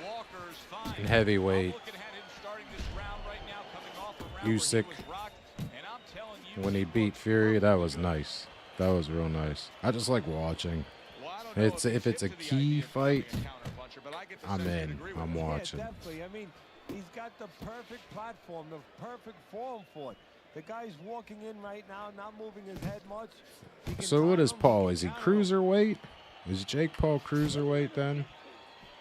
Speaker 2: Walker's fine.
Speaker 1: In heavyweight,
Speaker 2: I'm looking at him starting this round right now, coming off a round where he
Speaker 1: Usyk,
Speaker 2: was rocked, and I'm telling you,
Speaker 1: when he beat Fury, that was nice. That was real nice. I just like watching.
Speaker 2: well, I don't know
Speaker 1: It's if
Speaker 2: he's
Speaker 1: it's a
Speaker 2: hip to the
Speaker 1: key
Speaker 2: idea of becoming
Speaker 1: fight,
Speaker 2: a counterpuncher, but I get the
Speaker 1: I'm
Speaker 2: sense he'd
Speaker 1: in.
Speaker 2: agree with
Speaker 1: I'm
Speaker 2: me.
Speaker 1: watching.
Speaker 3: Yeah, definitely. I mean, he's got the perfect platform, the perfect form for it. The guy's walking in right now, not moving his head much. He can
Speaker 1: So what
Speaker 3: time
Speaker 1: is
Speaker 3: him, he
Speaker 1: Paul?
Speaker 3: can
Speaker 1: Is he
Speaker 3: counter him.
Speaker 1: cruiserweight? Is Jake Paul cruiserweight then?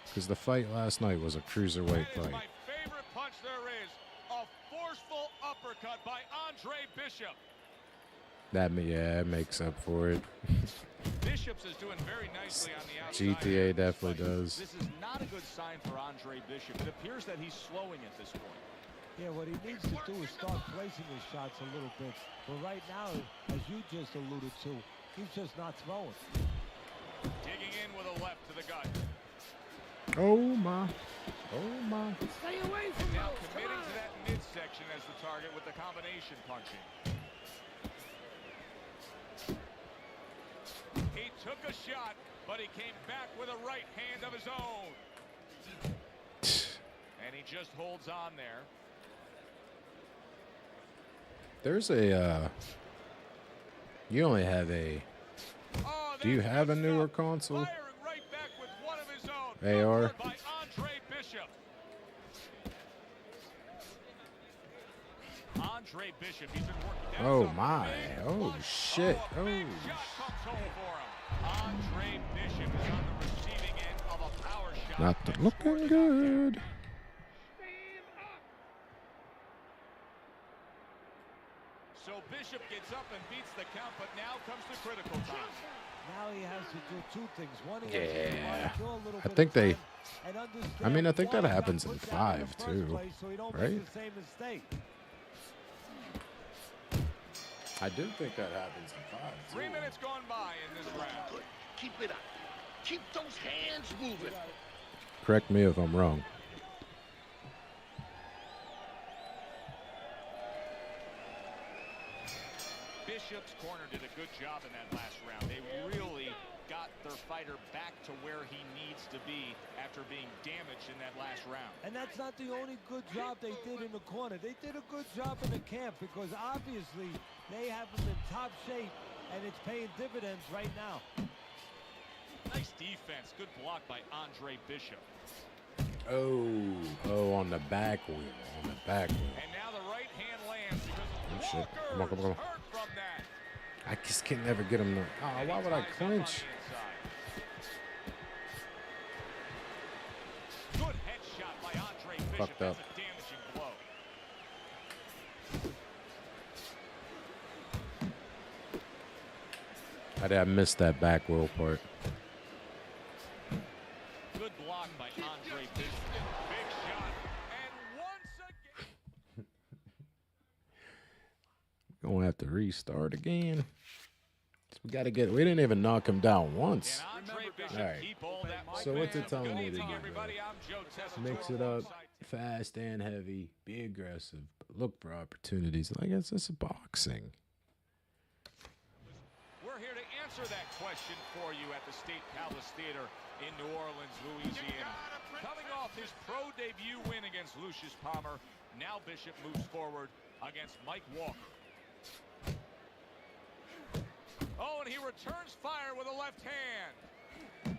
Speaker 1: Because the fight last night was a cruiserweight
Speaker 2: That is
Speaker 1: fight.
Speaker 2: my favorite punch there is. A forceful uppercut by Andre Bishop.
Speaker 1: Yeah, it makes up for it.
Speaker 2: Bishops is doing very nicely on the outside.
Speaker 1: GTA definitely does.
Speaker 2: This is not a good sign for Andre Bishop. It appears that he's slowing at this point.
Speaker 3: Yeah, what he needs to do is start placing his shots a little bit. But right now, as you just alluded to, he's just not throwing.
Speaker 2: Digging in with a left to the gut.
Speaker 1: Oh my. Oh my.
Speaker 4: Stay away from
Speaker 2: Now
Speaker 4: those. Come
Speaker 2: committing
Speaker 4: on.
Speaker 2: to that midsection as the target with the combination punching. took a shot, but he came back with a right hand of his own. And he just holds on there.
Speaker 1: There's a, you only have a, do you have a newer console?
Speaker 2: Firing right back with one of his own.
Speaker 1: AR?
Speaker 2: By Andre Bishop. Andre Bishop, he's been working down.
Speaker 1: Oh my, oh shit,
Speaker 2: A
Speaker 1: oh.
Speaker 2: big shot comes home for him. Andre Bishop is on the receiving end of a power shot.
Speaker 1: Not looking good.
Speaker 2: So Bishop gets up and beats the count, but now comes the critical time.
Speaker 3: Now he has to do two things. One, he
Speaker 1: Yeah.
Speaker 3: has to kill a little
Speaker 1: I
Speaker 3: bit
Speaker 1: think
Speaker 3: of
Speaker 1: they,
Speaker 3: time and understand
Speaker 1: I mean, I think
Speaker 3: why
Speaker 1: that
Speaker 3: he got
Speaker 1: happens in
Speaker 3: put down in
Speaker 1: 5
Speaker 3: the first
Speaker 1: too,
Speaker 3: place, so he don't
Speaker 1: right?
Speaker 3: make the same mistake.
Speaker 1: I do think that happens in 5 too.
Speaker 2: 3 minutes gone by in this round.
Speaker 5: Good. Keep it up. Keep those hands moving.
Speaker 1: Correct me if I'm wrong.
Speaker 2: Bishop's corner did a good job in that last round. They really got their fighter back to where he needs to be after being damaged in that last round.
Speaker 3: And that's not the only good job they did in the corner. They did a good job in the camp because obviously they have him in top shape and it's paying dividends right now.
Speaker 2: Nice defense. Good block by Andre Bishop.
Speaker 1: Oh, on the back wheel, on the back wheel.
Speaker 2: And now the right hand lands because
Speaker 1: Oh, shit. Come on, come on, come on.
Speaker 2: hurt from that.
Speaker 1: I just can never get him to, oh, why would I clinch?
Speaker 2: Good headshot by Andre Bishop.
Speaker 1: Fucked up.
Speaker 2: That's a damaging blow.
Speaker 1: I missed that back wheel part.
Speaker 2: Good block by Andre Bishop. Big shot. And once again.
Speaker 1: Gonna have to restart again. We gotta get, we didn't even knock him down once.
Speaker 2: And Andre Bishop
Speaker 1: All right.
Speaker 2: keep all that
Speaker 1: So what's it
Speaker 2: momentum.
Speaker 1: telling
Speaker 2: Good
Speaker 1: me to
Speaker 2: evening,
Speaker 1: do,
Speaker 2: everybody.
Speaker 1: bro?
Speaker 2: I'm Joe Tessitore
Speaker 1: Mix it up,
Speaker 2: alongside-
Speaker 1: fast and heavy, be aggressive, but look for opportunities. Like it's just boxing.
Speaker 2: We're here to answer that question for you at the State Palace Theater in New Orleans, Louisiana. Coming off his pro debut win against Lucius Palmer, now Bishop moves forward against Mike Walker. Oh, and he returns fire with a left hand.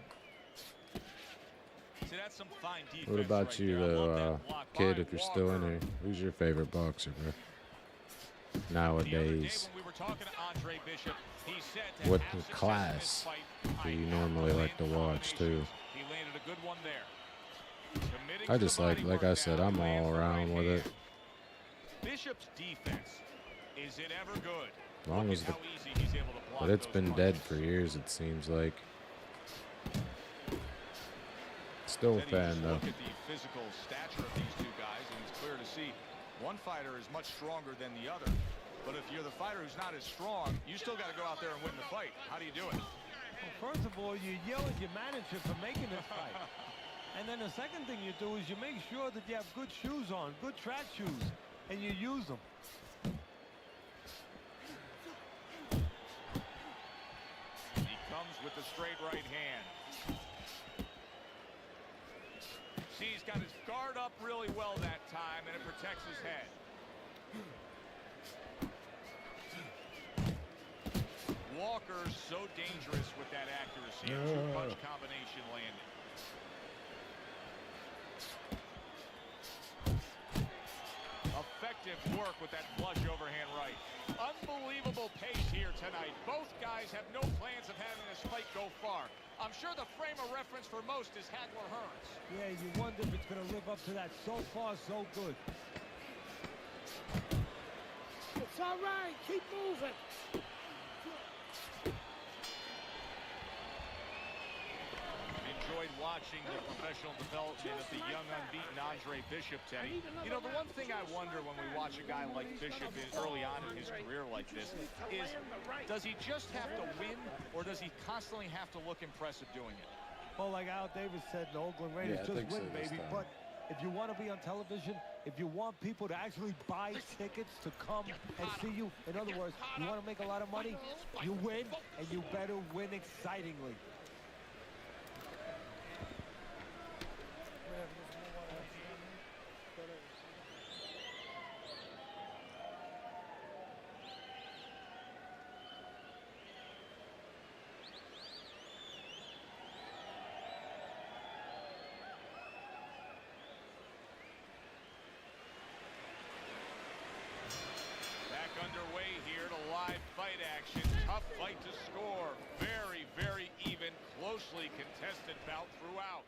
Speaker 2: See, that's some fine defense.
Speaker 1: What about
Speaker 2: right
Speaker 1: you,
Speaker 2: there. I love
Speaker 1: though,
Speaker 2: that block
Speaker 1: kid,
Speaker 2: by
Speaker 1: if you're still in
Speaker 2: Walker.
Speaker 1: here? Who's your favorite boxer, bro?
Speaker 2: The other day
Speaker 1: Nowadays.
Speaker 2: when we were talking to Andre Bishop, he said to
Speaker 1: What
Speaker 2: have success in this
Speaker 1: class
Speaker 2: fight,
Speaker 1: do
Speaker 2: I
Speaker 1: you
Speaker 2: have to
Speaker 1: normally like to
Speaker 2: land
Speaker 1: watch, too?
Speaker 2: combinations. He landed a good one there. Committing
Speaker 1: I
Speaker 2: to
Speaker 1: just
Speaker 2: the
Speaker 1: like
Speaker 2: body
Speaker 1: I
Speaker 2: work
Speaker 1: said,
Speaker 2: now,
Speaker 1: I'm
Speaker 2: he lands
Speaker 1: all
Speaker 2: the
Speaker 1: around
Speaker 2: right
Speaker 1: with it.
Speaker 2: hand. Bishop's defense, is it ever good?
Speaker 1: As long
Speaker 2: Look
Speaker 1: as
Speaker 2: at
Speaker 1: the,
Speaker 2: how easy he's able to block
Speaker 1: but it's
Speaker 2: those
Speaker 1: been
Speaker 2: punches.
Speaker 1: dead for years, it seems like. Still a
Speaker 2: Then you
Speaker 1: fan,
Speaker 2: just
Speaker 1: though.
Speaker 2: look at the physical stature of these two guys, and it's clear to see one fighter is much stronger than the other. But if you're the fighter who's not as strong, you still got to go out there and win the fight. How do you do it?
Speaker 3: Well, first of all, you yell at your manager for making this fight. And then the second thing you do is you make sure that you have good shoes on, good track shoes, and you use them.
Speaker 2: He comes with the straight right hand. See, he's got his guard up really well that time, and it protects his head. Walker's so dangerous with that accuracy. A two-punch combination landing. Effective work with that flush overhand right. Unbelievable pace here tonight. Both guys have no plans of having this fight go far. I'm sure the frame of reference for most is Hagler-Hearns.
Speaker 3: Yeah, you wonder if it's going to live up to that. So far, so good.
Speaker 4: It's all right. Keep moving.
Speaker 2: Enjoyed watching the professional development of the young unbeaten Andre Bishop, Teddy. You know, the one thing I wonder when we watch a guy like Bishop early on in his career like this is, does he just have to win, or does he constantly have to look impressive doing it?
Speaker 3: Well, like Al Davis said in the Oakland Raiders,
Speaker 1: Yeah, I
Speaker 3: just
Speaker 1: think so
Speaker 3: win,
Speaker 1: this
Speaker 3: baby.
Speaker 1: time.
Speaker 3: But if you want to be on television, if you want people to actually buy tickets to come and see you, in other words, you want to make a lot of money, you win, and you better win excitingly.
Speaker 2: Underway here to live fight action. Tough fight to score. Very, very even, closely contested bout throughout.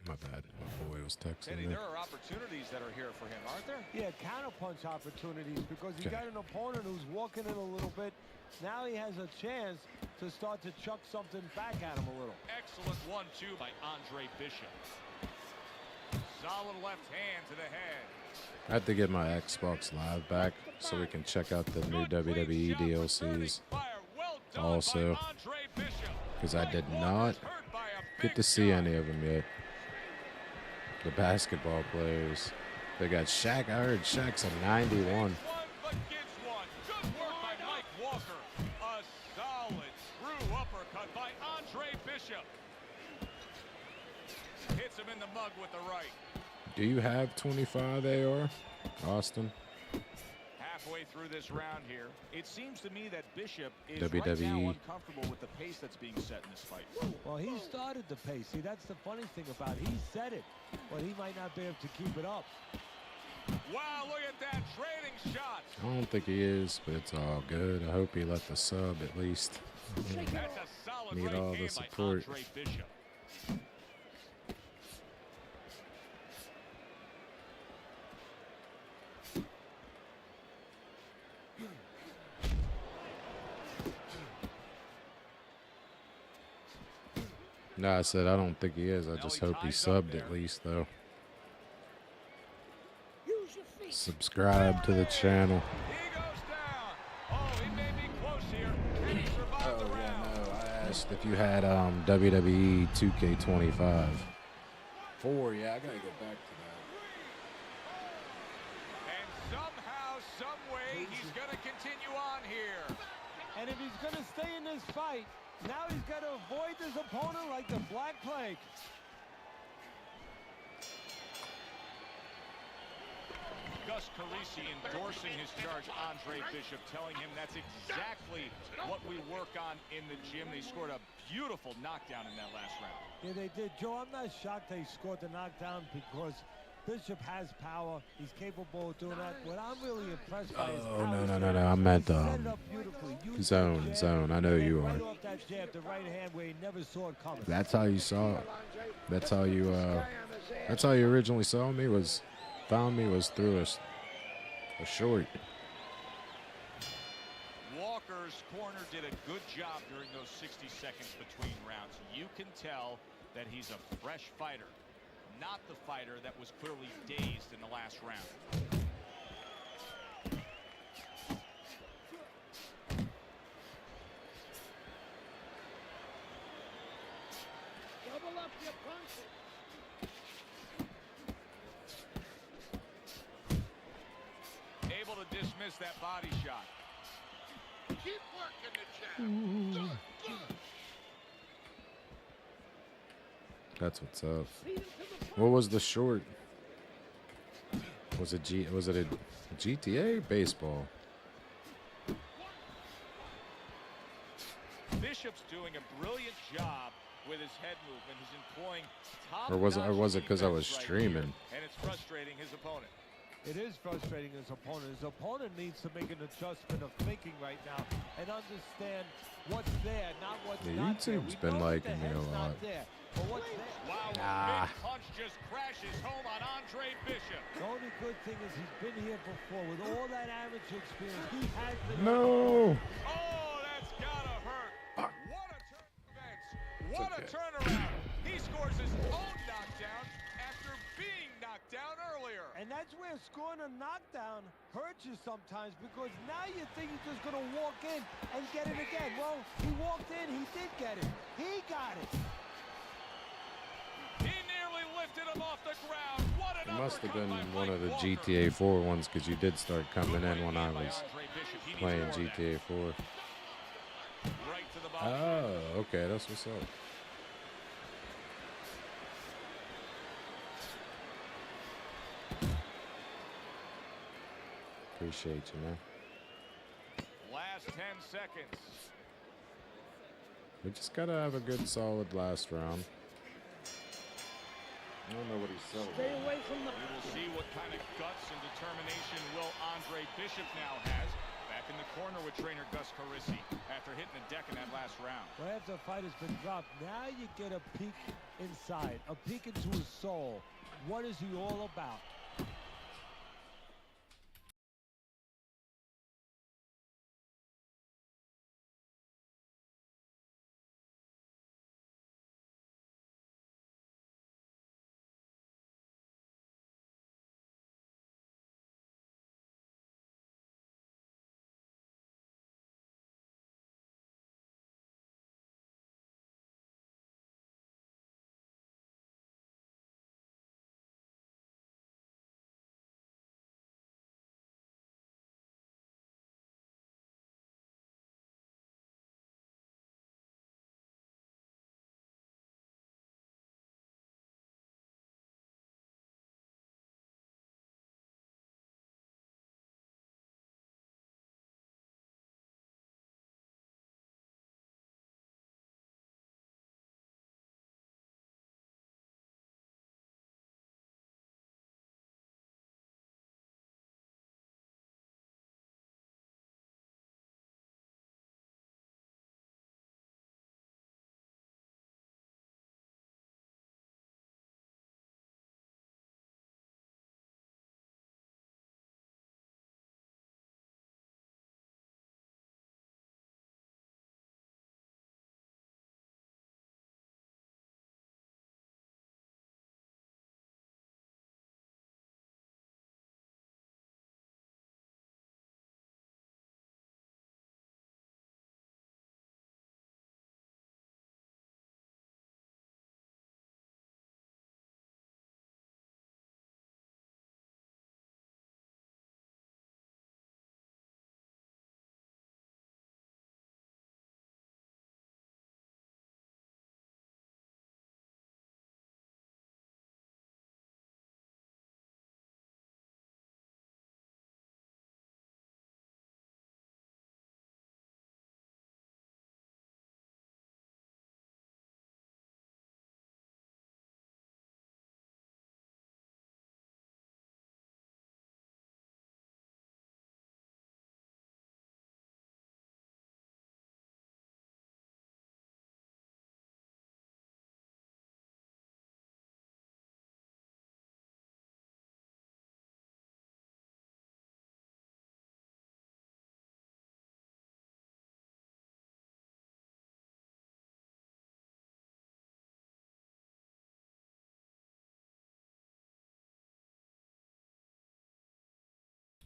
Speaker 1: My bad. My boy was texting
Speaker 2: Teddy,
Speaker 1: me.
Speaker 2: there are opportunities that are here for him, aren't there?
Speaker 3: Yeah, counterpunch opportunities because he
Speaker 1: Okay.
Speaker 3: got an opponent who's walking in a little bit. Now he has a chance to start to chuck something back at him a little.
Speaker 2: Excellent 1-2 by Andre Bishop. Solid left hand to the head.
Speaker 1: I have to get my Xbox Live back so we can check out the new
Speaker 2: Good clean
Speaker 1: WWE
Speaker 2: shot, returning
Speaker 1: DLCs.
Speaker 2: fire. Well done
Speaker 1: Also,
Speaker 2: by Andre Bishop.
Speaker 1: because I did
Speaker 2: Mike
Speaker 1: not
Speaker 2: Walker's hurt by a
Speaker 1: get
Speaker 2: big
Speaker 1: to see
Speaker 2: shot.
Speaker 1: any of them yet. The basketball players. They got Shaq. I heard Shaq's a 91.
Speaker 2: One, but gives one. Good work by Mike Walker. A solid true uppercut by Andre Bishop. Hits him in the mug with the right.
Speaker 1: Do you have 25 AR, Austin?
Speaker 2: Halfway through this round here, it seems to me that Bishop is
Speaker 1: WWE.
Speaker 2: right now uncomfortable with the pace that's being set in this fight.
Speaker 3: Well, he started the pace. See, that's the funny thing about it. He said it, but he might not be able to keep it up.
Speaker 2: Wow, look at that, trading shots.
Speaker 1: I don't think he is, but it's all good. I hope he let the sub at least.
Speaker 2: That's a solid
Speaker 1: Need
Speaker 2: right
Speaker 1: all the
Speaker 2: hand
Speaker 1: support.
Speaker 2: by Andre Bishop.
Speaker 1: No, I said I don't think he is. I just hope he subbed at least, though.
Speaker 4: Use your feet.
Speaker 1: Subscribe to the channel.
Speaker 2: He goes down. Oh, he may be close here. Can he survive the round?
Speaker 1: no. I asked if you had WWE 2K25. 4, yeah, I gotta go back to that.
Speaker 2: And somehow, some way, he's going to continue on here.
Speaker 3: And if he's going to stay in this fight, now he's got to avoid this opponent like the Black Plague.
Speaker 2: Gus Carisi endorsing his charge, Andre Bishop, telling him that's exactly what we work on in the gym. They scored a beautiful knockdown in that last round.
Speaker 3: Yeah, they did. Joe, I'm not shocked they scored the knockdown because Bishop has power. He's capable of doing that. What I'm really impressed by is
Speaker 1: Oh,
Speaker 3: power.
Speaker 1: no. I meant
Speaker 3: He set it up beautifully. Used
Speaker 1: zone,
Speaker 3: that
Speaker 1: zone. I know
Speaker 3: and then
Speaker 1: you
Speaker 3: right
Speaker 1: are.
Speaker 3: off that jab, the right hand where he never saw it coming.
Speaker 1: That's how you saw it. That's how you that's how you originally saw me, found me through a short.
Speaker 2: Walker's corner did a good job during those 60 seconds between rounds. You can tell that he's a fresh fighter, not the fighter that was clearly dazed in the last round.
Speaker 4: Double up your punches.
Speaker 2: Able to dismiss that body shot.
Speaker 5: Keep working the jab. Good, good.
Speaker 1: That's what's up.
Speaker 4: Feed him to the
Speaker 1: What was the short? Was it a GTA or baseball?
Speaker 2: Bishop's doing a brilliant job with his head movement. He's employing top
Speaker 1: Or was it because I was streaming?
Speaker 2: And it's frustrating his opponent.
Speaker 3: It is frustrating his opponent. His opponent needs to make an adjustment of thinking right now and understand what's there, not what's not there.
Speaker 1: YouTube's been liking me a lot.
Speaker 3: But what's there?
Speaker 2: Wow, big punch just crashes home on Andre Bishop.
Speaker 3: The only good thing is he's been here before. With all that amateur experience, he has been.
Speaker 1: No.
Speaker 2: Oh, that's gotta hurt.
Speaker 1: Fuck.
Speaker 2: What a turn of events. What a
Speaker 1: okay.
Speaker 2: turnaround. He scores his own knockdown after being knocked down earlier.
Speaker 3: And that's where scoring a knockdown hurts you sometimes, because now you think he's just going to walk in and get it again. Well, he walked in, he did get it. He got it.
Speaker 2: He nearly lifted him off the ground. What an
Speaker 1: It must have
Speaker 2: uppercut
Speaker 1: been
Speaker 2: by
Speaker 1: one
Speaker 2: Mike
Speaker 1: of the
Speaker 2: Walker.
Speaker 1: GTA 4 ones, because you did start coming
Speaker 2: Good
Speaker 1: in when I
Speaker 2: by
Speaker 1: was
Speaker 2: Andre Bishop. He needs
Speaker 1: playing
Speaker 2: more of that.
Speaker 1: GTA 4.
Speaker 2: Right to the body.
Speaker 1: Oh, okay, that's what's up. Appreciate you, man.
Speaker 2: Last 10 seconds.
Speaker 1: We just gotta have a good, solid last round. I don't know what he's selling.
Speaker 4: Stay away from the...
Speaker 2: We will see what kind of guts and determination Will Andre Bishop now has. Back in the corner with trainer Gus Carisi after hitting the deck in that last round.
Speaker 3: Well, after the fight has been dropped, now you get a peek inside, a peek into his soul. What is he all about?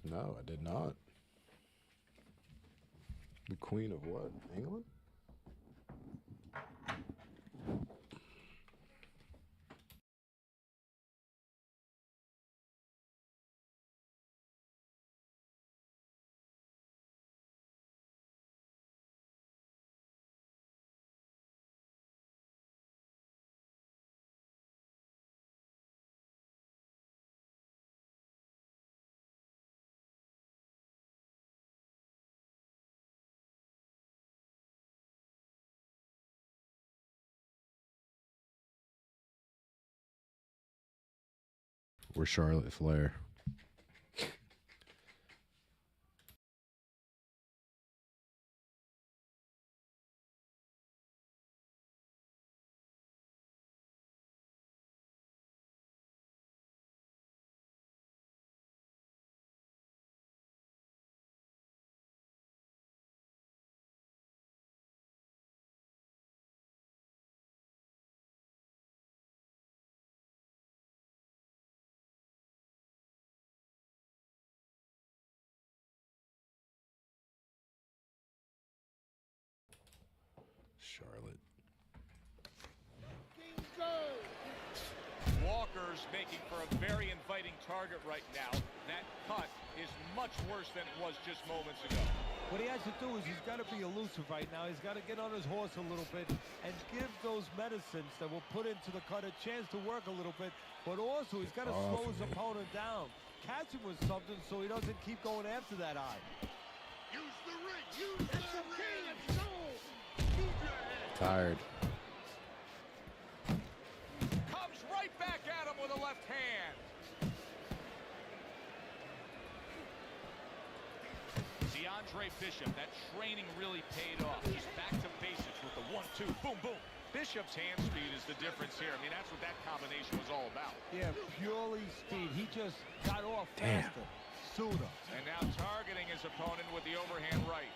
Speaker 1: No, I did not. The Queen of what? England? or Charlotte Flair. Charlotte.
Speaker 2: Walker's making for a very inviting target right now. That cut is much worse than it was just moments ago.
Speaker 3: What he has to do is he's got to be elusive right now. He's got to get on his horse a little bit and give those medicines that will put into the cut a chance to work a little bit. But also, he's got to slow his opponent down. Catch him with something so he doesn't keep going after that eye.
Speaker 5: Use the ring. Use the ring. Let's go. Move your head.
Speaker 1: Tired.
Speaker 2: Comes right back at him with a left hand. DeAndre Bishop, that training really paid off. Just back to basics with the 1-2, boom, boom. Bishop's hand speed is the difference here. I mean, that's what that combination was all about.
Speaker 3: Yeah, purely speed. He just got off faster, sooner.
Speaker 2: And now targeting his opponent with the overhand right.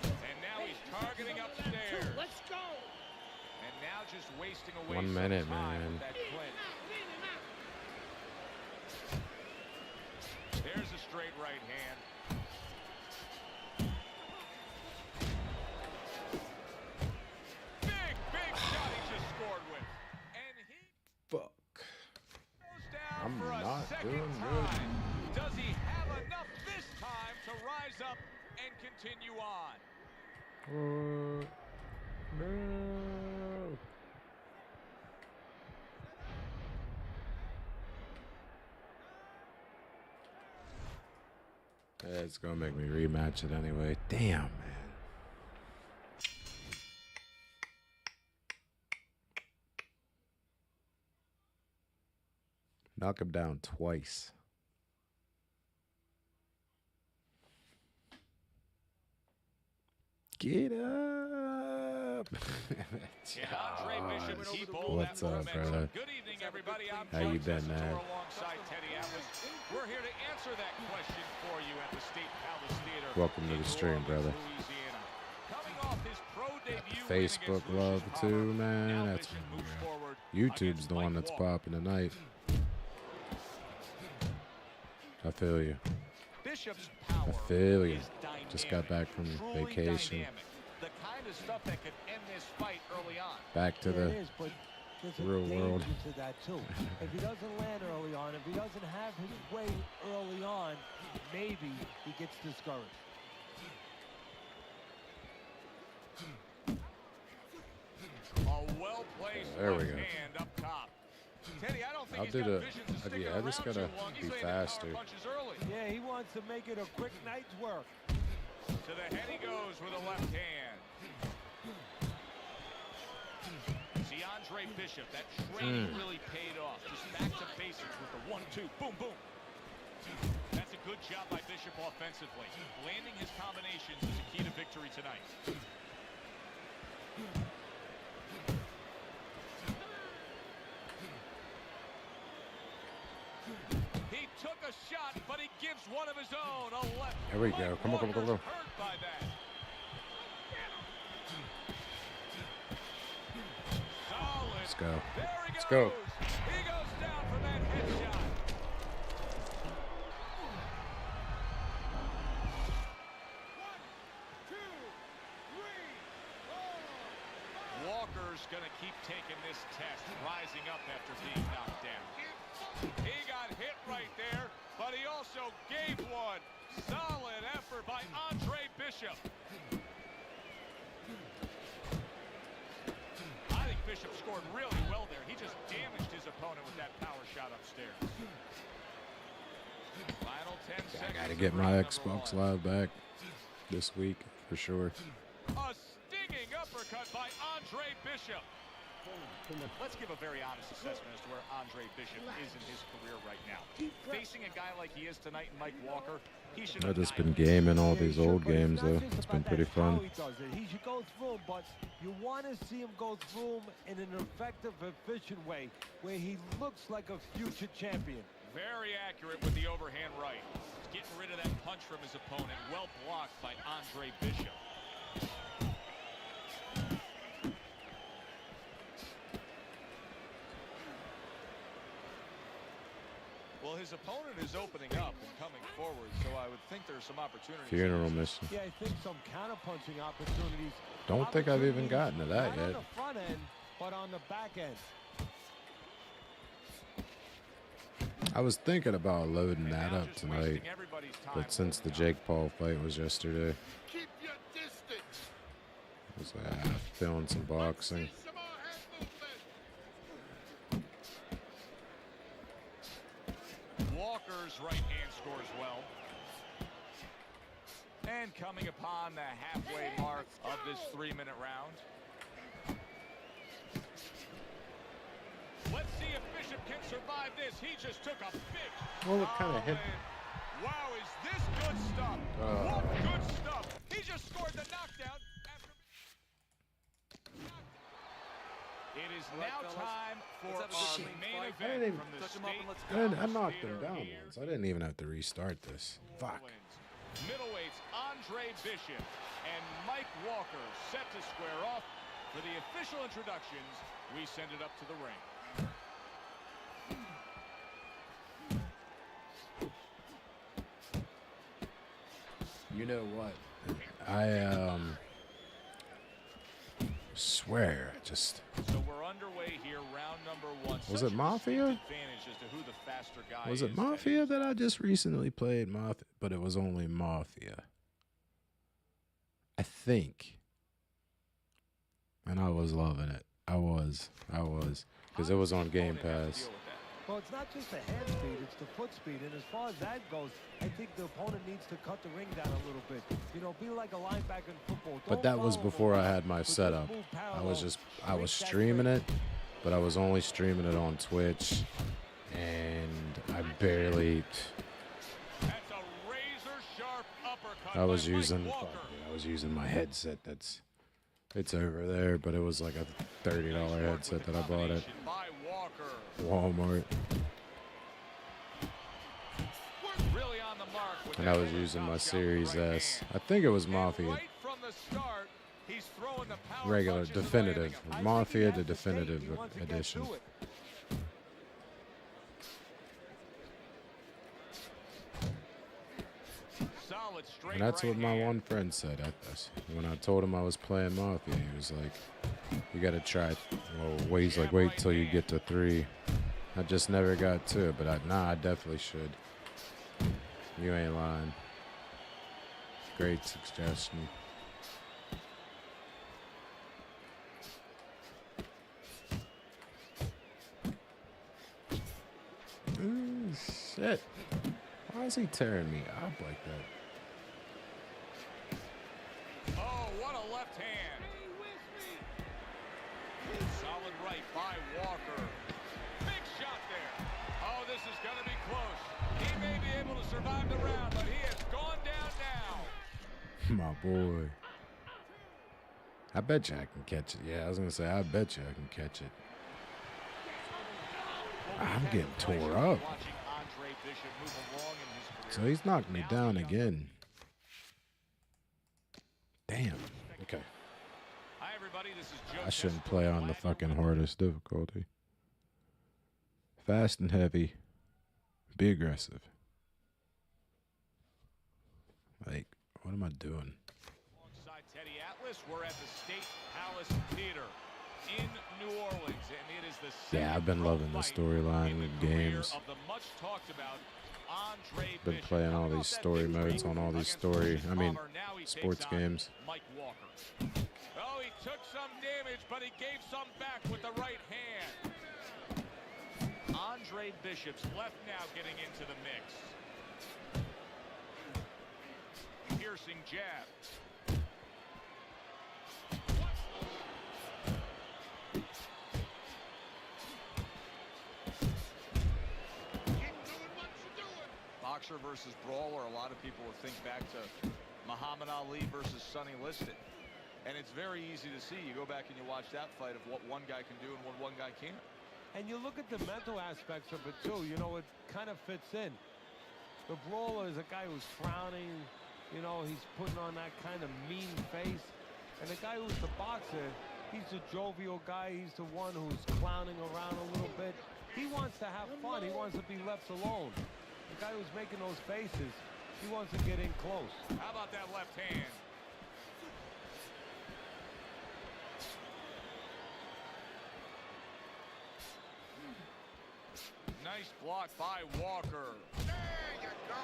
Speaker 2: And now he's targeting upstairs.
Speaker 4: Let's go.
Speaker 2: And now just wasting away
Speaker 1: 1
Speaker 2: some
Speaker 1: minute,
Speaker 2: time
Speaker 1: man.
Speaker 2: with that clinch. There's a straight right hand. Big shot he just scored with. And he
Speaker 1: Fuck.
Speaker 2: goes down
Speaker 1: I'm
Speaker 2: for a
Speaker 1: not
Speaker 2: second
Speaker 1: doing
Speaker 2: time. Does he have enough this time to rise up and continue on?
Speaker 1: What? No. Yeah, it's gonna make me rematch it anyway. Damn, man. Knock him down twice. Get up.
Speaker 2: DeAndre Bishop, keep all
Speaker 1: What's
Speaker 2: that
Speaker 1: up,
Speaker 2: momentum.
Speaker 1: brother?
Speaker 2: Good evening, everybody. I'm
Speaker 1: How you
Speaker 2: John
Speaker 1: been,
Speaker 2: Tessitore
Speaker 1: man?
Speaker 2: alongside Teddy Atlas. We're here to answer that question for you at the State Palace Theater.
Speaker 1: Welcome to
Speaker 2: in
Speaker 1: the
Speaker 2: New
Speaker 1: stream,
Speaker 2: Orleans,
Speaker 1: brother.
Speaker 2: Louisiana. Coming off his pro debut win
Speaker 1: Facebook
Speaker 2: against
Speaker 1: love
Speaker 2: Lucius
Speaker 1: too,
Speaker 2: Palmer,
Speaker 1: man.
Speaker 2: now
Speaker 1: That's
Speaker 2: Bishop moves forward
Speaker 1: YouTube's
Speaker 2: against
Speaker 1: the one
Speaker 2: Mike
Speaker 1: that's
Speaker 2: Walker.
Speaker 1: popping tonight. I feel you.
Speaker 2: Bishop's power
Speaker 1: I feel you.
Speaker 2: is dynamic,
Speaker 1: Just got back from
Speaker 2: truly
Speaker 1: vacation.
Speaker 2: dynamic. The kind of stuff that could end this fight early on.
Speaker 1: Back to
Speaker 3: Yeah,
Speaker 1: the
Speaker 3: it is, but there's a
Speaker 1: real
Speaker 3: danger
Speaker 1: world.
Speaker 3: to that too. If he doesn't land early on, if he doesn't have his way early on, maybe he gets discouraged.
Speaker 2: A well-placed
Speaker 1: There we
Speaker 2: left
Speaker 1: go.
Speaker 2: hand up top. Teddy, I don't think
Speaker 1: I'll
Speaker 2: he's
Speaker 1: do
Speaker 2: got
Speaker 1: the-
Speaker 2: visions of
Speaker 1: okay,
Speaker 2: sticking
Speaker 1: I just
Speaker 2: around
Speaker 1: gotta
Speaker 2: too long. He's
Speaker 1: be
Speaker 2: laying the power
Speaker 1: faster.
Speaker 2: punches early.
Speaker 3: Yeah, he wants to make it a quick night's work.
Speaker 2: To the head he goes with a left hand. DeAndre Bishop, that training really paid off. Just back to basics with the 1-2, boom, boom. That's a good job by Bishop offensively. Landing his combinations is a key to victory tonight. He took a shot, but he gives one of his own. A left.
Speaker 1: There we go. Come on, come on, come on.
Speaker 2: Walker's hurt by that. Solid.
Speaker 1: Let's go.
Speaker 2: There he
Speaker 1: Let's
Speaker 2: goes.
Speaker 1: go.
Speaker 2: He goes down for that headshot. Walker's going to keep taking this test, rising up after being knocked down. He got hit right there, but he also gave one. Solid effort by Andre Bishop. I think Bishop scored really well there. He just damaged his opponent with that power shot upstairs. Final 10
Speaker 1: I
Speaker 2: seconds.
Speaker 1: gotta
Speaker 2: of
Speaker 1: get my
Speaker 2: round number
Speaker 1: Xbox
Speaker 2: one.
Speaker 1: Live back this week for sure.
Speaker 2: A stinging uppercut by Andre Bishop. Let's give a very honest assessment as to where Andre Bishop is in his career right now. Facing a guy like he is tonight, Mike Walker, he should have
Speaker 1: I've just been gaming all these old games, though. It's been pretty fun.
Speaker 3: He does it. He should go through him, but you want to see him go through him in an effective, efficient way where he looks like a future champion.
Speaker 2: Very accurate with the overhand right. Getting rid of that punch from his opponent. Well blocked by Andre Bishop. Well, his opponent is opening up and coming forward, so I would think there's some opportunities.
Speaker 1: Funeral mission.
Speaker 3: Yeah, I think some counter-punching opportunities.
Speaker 1: Don't think I've even gotten to that
Speaker 3: Not
Speaker 1: yet.
Speaker 3: on the front end, but on the back end.
Speaker 1: I was thinking about loading that up tonight, but since the Jake Paul fight was yesterday,
Speaker 5: Keep your distance.
Speaker 1: I was like, feeling some boxing.
Speaker 5: See some more head movement.
Speaker 2: Walker's right hand scores well. And coming upon the halfway mark of this 3-minute round. Let's see if Bishop can survive this. He just took a big.
Speaker 1: Well, it kind of hit.
Speaker 2: Wow, is this good stuff? What good stuff? He just scored the knockdown after. It is now time for our main event from the state.
Speaker 1: I knocked him down once. I didn't even have to restart this. Fuck.
Speaker 2: Middleweights Andre Bishop and Mike Walker set to square off. For the official introductions, we send it up to the ring.
Speaker 1: You know what? I swear, just
Speaker 2: So we're underway here, round number 1.
Speaker 1: Was
Speaker 2: Such
Speaker 1: it
Speaker 2: a
Speaker 1: Mafia?
Speaker 2: distinct advantage as to who the faster guy
Speaker 1: was
Speaker 2: is.
Speaker 1: it Mafia that I just recently played Mafia, but it was only Mafia. I think. And I was loving it. I was. Because it was on Game Pass.
Speaker 3: Well, it's not just the hand speed, it's the foot speed. And as far as that goes, I think the opponent needs to cut the ring down a little bit. You know, be like a linebacker in football.
Speaker 1: But that was before I had my setup. I was streaming it, but I was only streaming it on Twitch. And I barely...
Speaker 2: That's a razor-sharp uppercut
Speaker 1: I was
Speaker 2: by Mike
Speaker 1: using...
Speaker 2: Walker.
Speaker 1: I was using my headset it's over there, but it was like a $30 headset that I bought at
Speaker 2: By Walker.
Speaker 1: Walmart.
Speaker 2: Really on the mark with
Speaker 1: And
Speaker 2: that
Speaker 1: I was using my
Speaker 2: overtop
Speaker 1: Series
Speaker 2: shot with right
Speaker 1: S.
Speaker 2: hand.
Speaker 1: I think it was
Speaker 2: And
Speaker 1: Mafia.
Speaker 2: right from the start, he's throwing the power
Speaker 1: Regular,
Speaker 2: punches,
Speaker 1: definitive.
Speaker 2: landing them.
Speaker 1: Mafia,
Speaker 3: He
Speaker 1: the
Speaker 3: has the tape.
Speaker 1: definitive
Speaker 3: He wants to get
Speaker 1: edition.
Speaker 3: to it.
Speaker 2: Solid straight
Speaker 1: And that's
Speaker 2: right
Speaker 1: what my
Speaker 2: hand.
Speaker 1: one friend said. When I told him I was playing Mafia, he was like, you got to try it. Well, he's like, wait till you get to 3. I just never got to it, but I definitely should. You ain't lying. Great suggestion. Ooh, shit. Why is he tearing me up like that?
Speaker 2: Oh, what a left hand. Solid right by Walker. Big shot there. Oh, this is going to be close. He may be able to survive the round, but he has gone down now.
Speaker 1: My boy. I bet you I can catch it. Yeah, I was going to say, I bet you I can catch it. I'm getting tore up.
Speaker 2: Watching Andre Bishop move along in his
Speaker 1: So
Speaker 2: career.
Speaker 1: he's knocked me down again. Damn. Okay.
Speaker 2: Hi, everybody. This is Joe
Speaker 1: I shouldn't
Speaker 2: Testa,
Speaker 1: play on the
Speaker 2: live
Speaker 1: fucking
Speaker 2: over-
Speaker 1: hardest difficulty. Fast and heavy. Be aggressive. Like, what am I doing?
Speaker 2: Alongside Teddy Atlas, we're at the State Palace Theater in New Orleans, and it is the
Speaker 1: Yeah, I've been
Speaker 2: second
Speaker 1: loving the
Speaker 2: fight
Speaker 1: storyline
Speaker 2: in the
Speaker 1: games.
Speaker 2: career of the much talked about Andre
Speaker 1: Been
Speaker 2: Bishop.
Speaker 1: playing all
Speaker 2: Coming
Speaker 1: these
Speaker 2: off that
Speaker 1: story
Speaker 2: victory
Speaker 1: modes on all these
Speaker 2: against
Speaker 1: story,
Speaker 2: Lucius
Speaker 1: I mean,
Speaker 2: Palmer, now he
Speaker 1: sports
Speaker 2: takes on
Speaker 1: games.
Speaker 2: Mike Walker. Oh, he took some damage, but he gave some back with the right hand. Andre Bishop's left now getting into the mix. Piercing jab.
Speaker 5: Keep doing what you're doing.
Speaker 2: Boxer versus brawler, a lot of people would think back to Muhammad Ali versus Sonny Liston. And it's very easy to see. You go back and you watch that fight of what one guy can do and what one guy can't.
Speaker 3: And you look at the mental aspects of it, too. You know, it kind of fits in. The brawler is a guy who's frowning. You know, he's putting on that kind of mean face. And the guy who's the boxer, he's the jovial guy. He's the one who's clowning around a little bit. He wants to have fun. He wants to be left alone. The guy who's making those faces, he wants to get in close.
Speaker 2: How about that left hand? Nice block by Walker.
Speaker 5: There you go.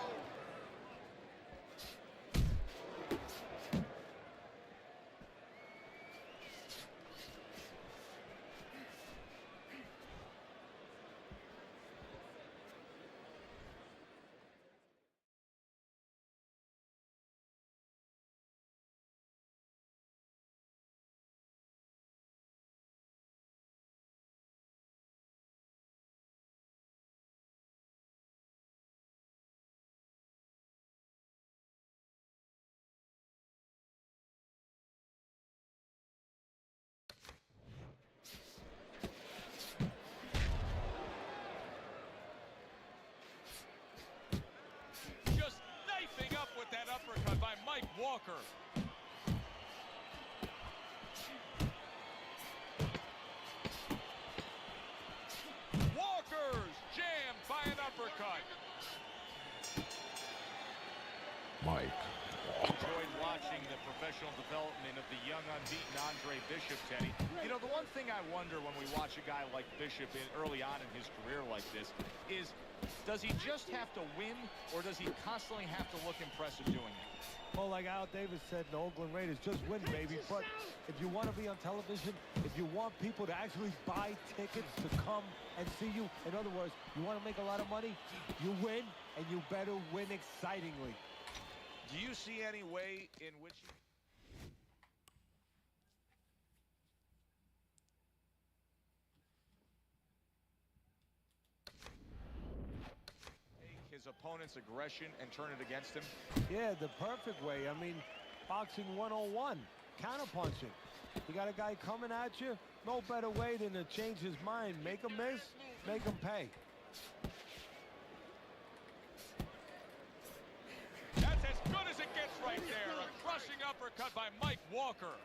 Speaker 2: Just knifing up with that uppercut by Mike Walker. Walker's jammed by an uppercut.
Speaker 1: Mike.
Speaker 2: Enjoyed watching the professional development of the young unbeaten Andre Bishop, Teddy. You know, the one thing I wonder when we watch a guy like Bishop early on in his career like this is, does he just have to win, or does he constantly have to look impressive doing it?
Speaker 3: Well, like Al Davis said in the Oakland Raiders, just win, baby. But if you want to be on television, if you want people to actually buy tickets to come and see you, in other words, you want to make a lot of money, you win, and you better win excitingly.
Speaker 2: Do you see any way in which take his opponent's aggression and turn it against him?
Speaker 3: Yeah, the perfect way. I mean, boxing 101, counterpunching. You got a guy coming at you, no better way than to change his mind. Make him miss, make him pay.
Speaker 2: That's as good as it gets right there. A crushing uppercut by Mike Walker.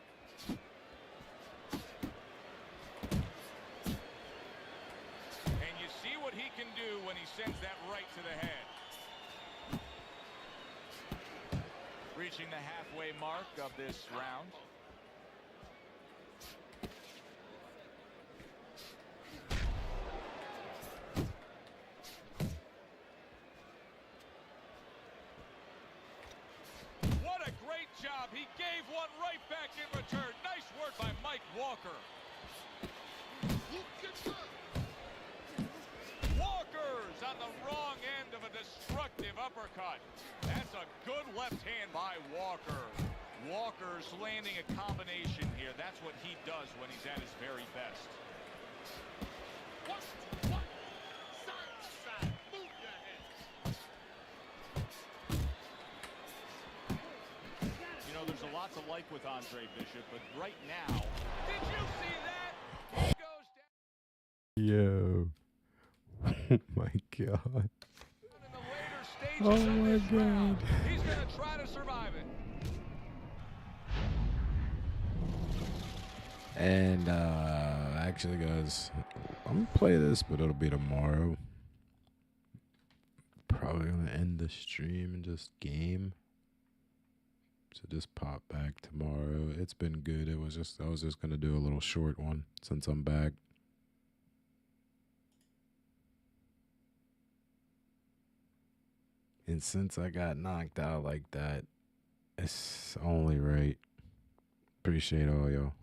Speaker 2: And you see what he can do when he sends that right to the head. Reaching the halfway mark of this round. What a great job. He gave one right back in return. Nice work by Mike Walker.
Speaker 5: Look at that.
Speaker 2: Walker's on the wrong end of a destructive uppercut. That's a good left hand by Walker. Walker's landing a combination here. That's what he does when he's at his very best.
Speaker 5: What? Side to side. Move your head.
Speaker 2: You know, there's a lot to like with Andre Bishop, but right now, did you see that? He goes down
Speaker 1: Yo. Oh my god.
Speaker 2: in the later stages
Speaker 1: Oh
Speaker 2: of
Speaker 1: my
Speaker 2: this
Speaker 1: God.
Speaker 2: round. He's going to try to survive it.
Speaker 1: And actually, guys, I'm gonna play this, but it'll be tomorrow. Probably gonna end the stream and just game. So just pop back tomorrow. It's been good. I was just gonna do a little short one since I'm back. And since I got knocked out like that, it's only right. Appreciate all y'all.